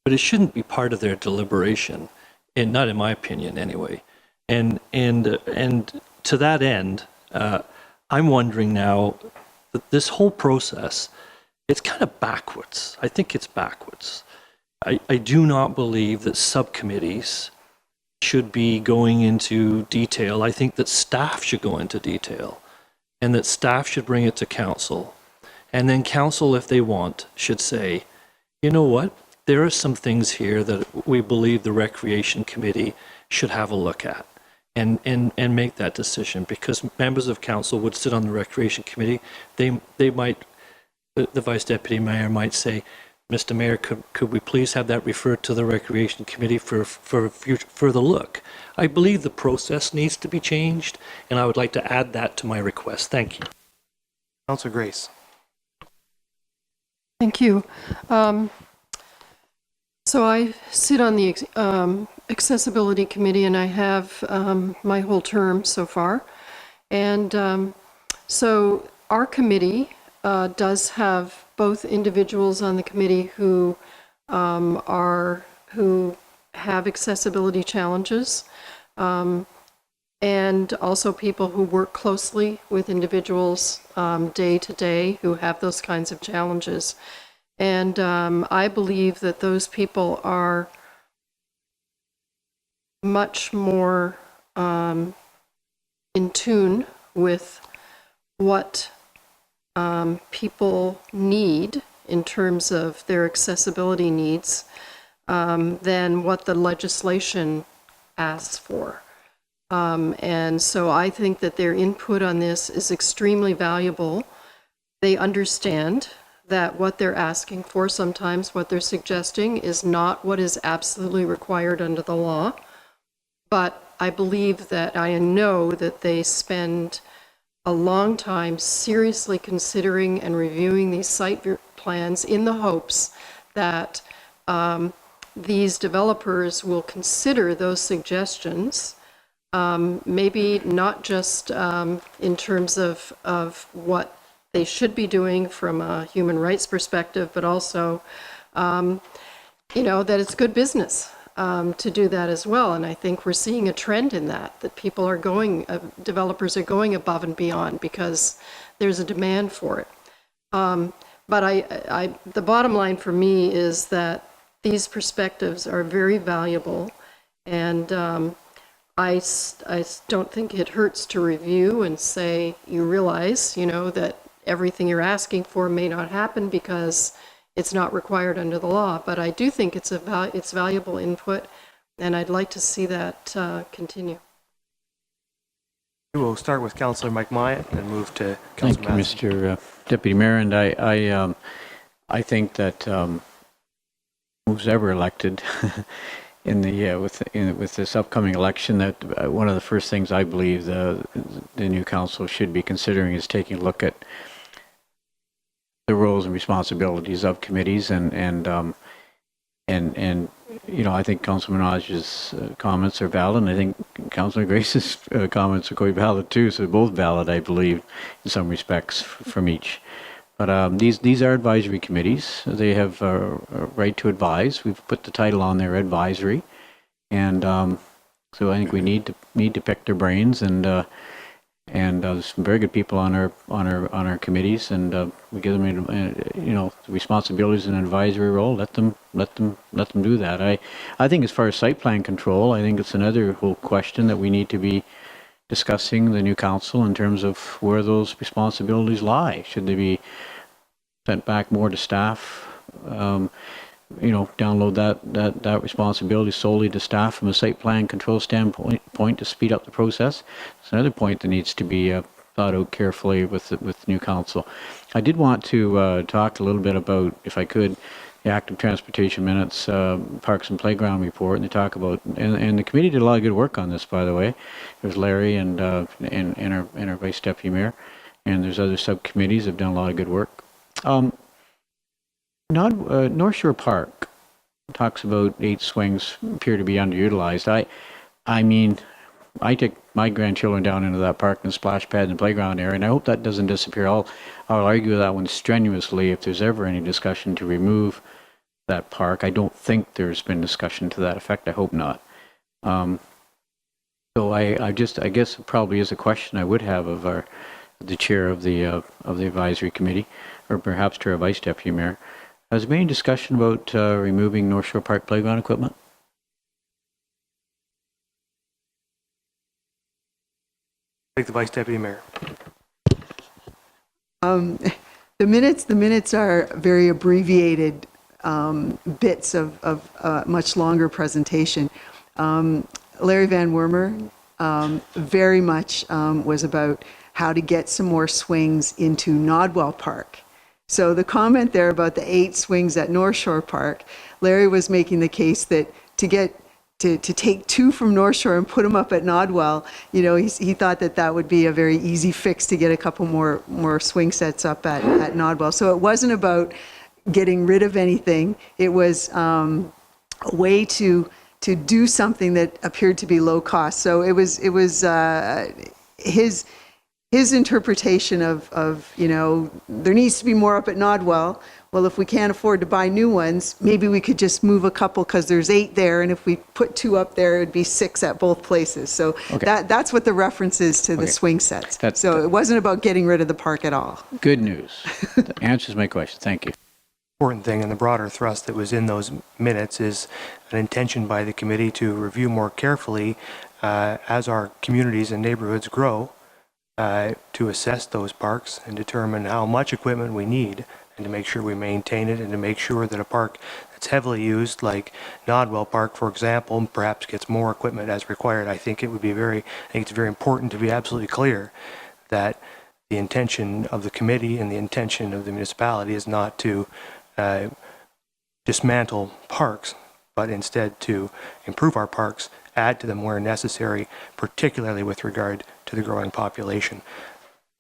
but it shouldn't be part of their deliberation, and not in my opinion anyway. And to that end, I'm wondering now that this whole process, it's kind of backwards. I think it's backwards. I do not believe that subcommittees should be going into detail. I think that staff should go into detail, and that staff should bring it to council. And then council, if they want, should say, you know what, there are some things here that we believe the Recreation Committee should have a look at and make that decision, because members of council would sit on the Recreation Committee. They might, the Vice Deputy Mayor might say, Mr. Mayor, could we please have that referred to the Recreation Committee for further look? I believe the process needs to be changed, and I would like to add that to my request. Thank you. Councillor Grace. Thank you. So I sit on the Accessibility Committee, and I have my whole term so far. And so our committee does have both individuals on the committee who have accessibility challenges, and also people who work closely with individuals day to day who have those kinds of challenges. And I believe that those people are much more in tune with what people need in terms of their accessibility needs than what the legislation asks for. And so I think that their input on this is extremely valuable. They understand that what they're asking for, sometimes what they're suggesting, is not what is absolutely required under the law. But I believe that, I know that they spend a long time seriously considering and reviewing these site plans in the hopes that these developers will consider those suggestions, maybe not just in terms of what they should be doing from a human rights perspective, but also, you know, that it's good business to do that as well. And I think we're seeing a trend in that people are going, developers are going above and beyond because there's a demand for it. But the bottom line for me is that these perspectives are very valuable, and I don't think it hurts to review and say, you realize, you know, that everything you're asking for may not happen because it's not required under the law. But I do think it's valuable input, and I'd like to see that continue. We'll start with Councillor Mike Myatt and move to Councillor Thank you, Mr. Deputy Mayor. And I think that who's ever elected in the with this upcoming election, that one of the first things I believe the new council should be considering is taking a look at the roles and responsibilities of committees, and you know, I think Councillor Manoj's comments are valid, and I think Councillor Grace's comments are quite valid too. So they're both valid, I believe, in some respects from each. But these are advisory committees. They have a right to advise. We've put the title on there, advisory, and so I think we need to pick their brains, and there's some very good people on our committees, and we give them you know, responsibilities in an advisory role. Let them do that. I think as far as site plan control, I think it's another whole question that we need to be discussing the new council in terms of where those responsibilities lie. Should they be sent back more to staff? You know, download that responsibility solely to staff from a site plan control standpoint to speed up the process. It's another point that needs to be thought out carefully with new council. I did want to talk a little bit about, if I could, the active transportation minutes, parks and playground report, and they talk about, and the committee did a lot of good work on this, by the way. There's Larry and our vice deputy mayor, and there's other subcommittees that have done a lot of good work. North Shore Park talks about 8 swings appear to be underutilized. I mean, I take my grandchildren down into that park and splash pad and playground area, and I hope that doesn't disappear. I'll argue that one strenuously if there's ever any discussion to remove that park. I don't think there's been discussion to that effect. I hope not. So I guess it probably is a question I would have of the chair of the advisory committee, or perhaps to our vice deputy mayor. Has there been any discussion about removing North Shore Park playground equipment? Take the vice deputy mayor. The minutes are very abbreviated bits of a much longer presentation. Larry Van Wormer very much was about how to get some more swings into Nodwell Park. So the comment there about the 8 swings at North Shore Park, Larry was making the case that to take 2 from North Shore and put them up at Nodwell, he thought that would be a very easy fix to get a couple more swing sets up at Nodwell. So it wasn't about getting rid of anything. It was a way to do something that appeared to be low cost. So it was his interpretation of there needs to be more up at Nodwell. Well, if we can't afford to buy new ones, maybe we could just move a couple because there's 8 there, and if we put 2 up there, it'd be 6 at both places. So that's what the reference is to the swing sets. So it wasn't about getting rid of the park at all. Good news. That answers my question. Thank you. Important thing and the broader thrust that was in those minutes is an intention by the committee to review more carefully as our communities and neighborhoods grow to assess those parks and determine how much equipment we need and to make sure we maintain it and to make sure that a park that's heavily used like Nodwell Park, for example, perhaps gets more equipment as required. I think it's very important to be absolutely clear that the intention of the committee and the intention of the municipality is not to dismantle parks, but instead to improve our parks, add to them where necessary, particularly with regard to the growing population.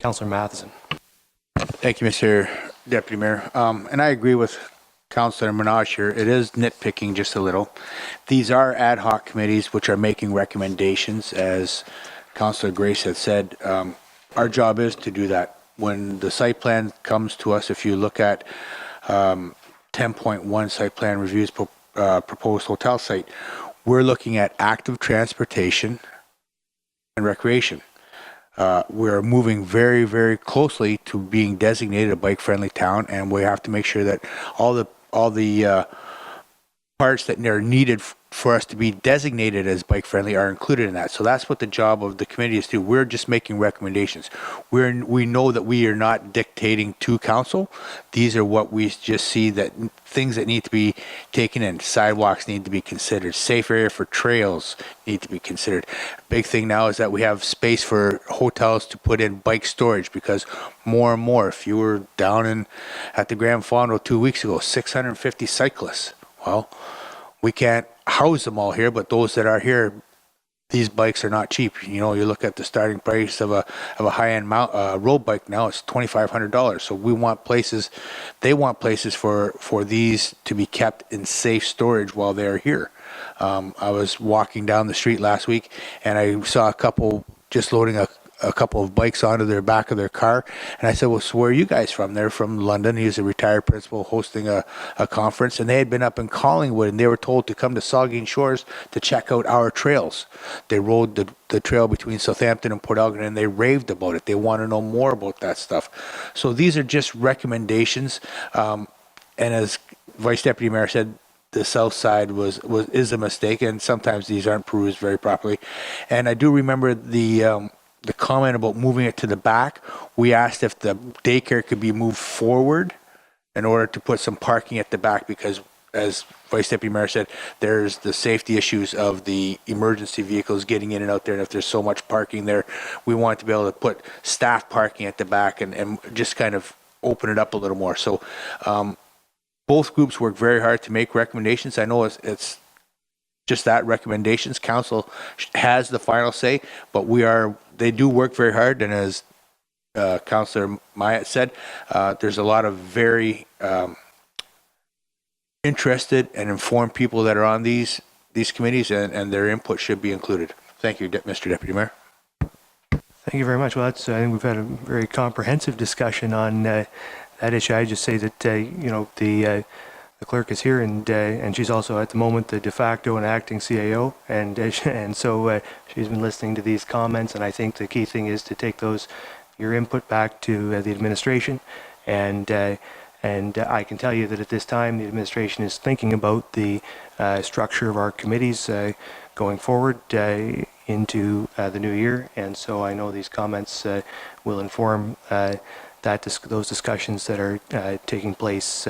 Councillor Matheson. Thank you, Mr. Deputy Mayor. And I agree with Councillor Manoj here. It is nitpicking just a little. These are ad hoc committees which are making recommendations, as Councillor Grace had said. Our job is to do that. When the site plan comes to us, if you look at 10.1 site plan reviews proposed hotel site, we're looking at active transportation and recreation. We're moving very, very closely to being designated a bike-friendly town, and we have to make sure that all the parts that are needed for us to be designated as bike-friendly are included in that. So that's what the job of the committee is to do. We're just making recommendations. We know that we are not dictating to council. These are what we just see, that things that need to be taken in. Sidewalks need to be considered. Safe area for trails need to be considered. Big thing now is that we have space for hotels to put in bike storage, because more and more, if you were down at the Grand Fondo 2 weeks ago, 650 cyclists. Well, we can't house them all here, but those that are here, these bikes are not cheap. You look at the starting price of a high-end road bike now, it's $2,500. So we want places, they want places for these to be kept in safe storage while they're here. I was walking down the street last week and I saw a couple just loading a couple of bikes onto their back of their car, and I said, well, so where are you guys from? They're from London. He's a retired principal hosting a conference, and they had been up in Collingwood, and they were told to come to Saugeen Shores to check out our trails. They rode the trail between Southampton and Port Elgin, and they raved about it. They want to know more about that stuff. So these are just recommendations, and as Vice Deputy Mayor said, the south side is a mistake, and sometimes these aren't perused very properly. And I do remember the comment about moving it to the back. We asked if the daycare could be moved forward in order to put some parking at the back, because as Vice Deputy Mayor said, there's the safety issues of the emergency vehicles getting in and out there, and if there's so much parking there, we want to be able to put staff parking at the back and just kind of open it up a little more. So both groups work very hard to make recommendations. I know it's just that, recommendations. Council has the final say, but they do work very hard. And as Councillor Myatt said, there's a lot of very interested and informed people that are on these committees, and their input should be included. Thank you, Mr. Deputy Mayor. Thank you very much. Well, I think we've had a very comprehensive discussion on that issue. I just say that the clerk is here, and she's also at the moment the de facto and acting CAO, and so she's been listening to these comments. And I think the key thing is to take your input back to the administration, and I can tell you that at this time the administration is thinking about the structure of our committees going forward into the new year, and so I know these comments will inform those discussions that are taking place,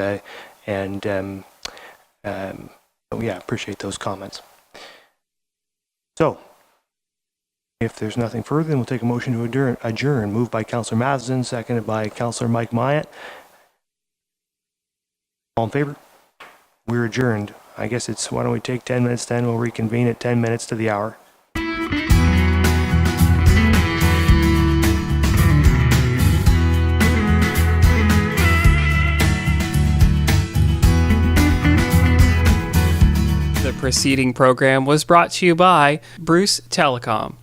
appreciate those comments. So, if there's nothing further, then we'll take a motion to adjourn. Moved by Councillor Matheson, seconded by Councillor Mike Myatt. All in favor? We're adjourned. I guess why don't we take 10 minutes then? We'll reconvene at 10 minutes to the hour. The preceding program was brought to you by Bruce Telecom.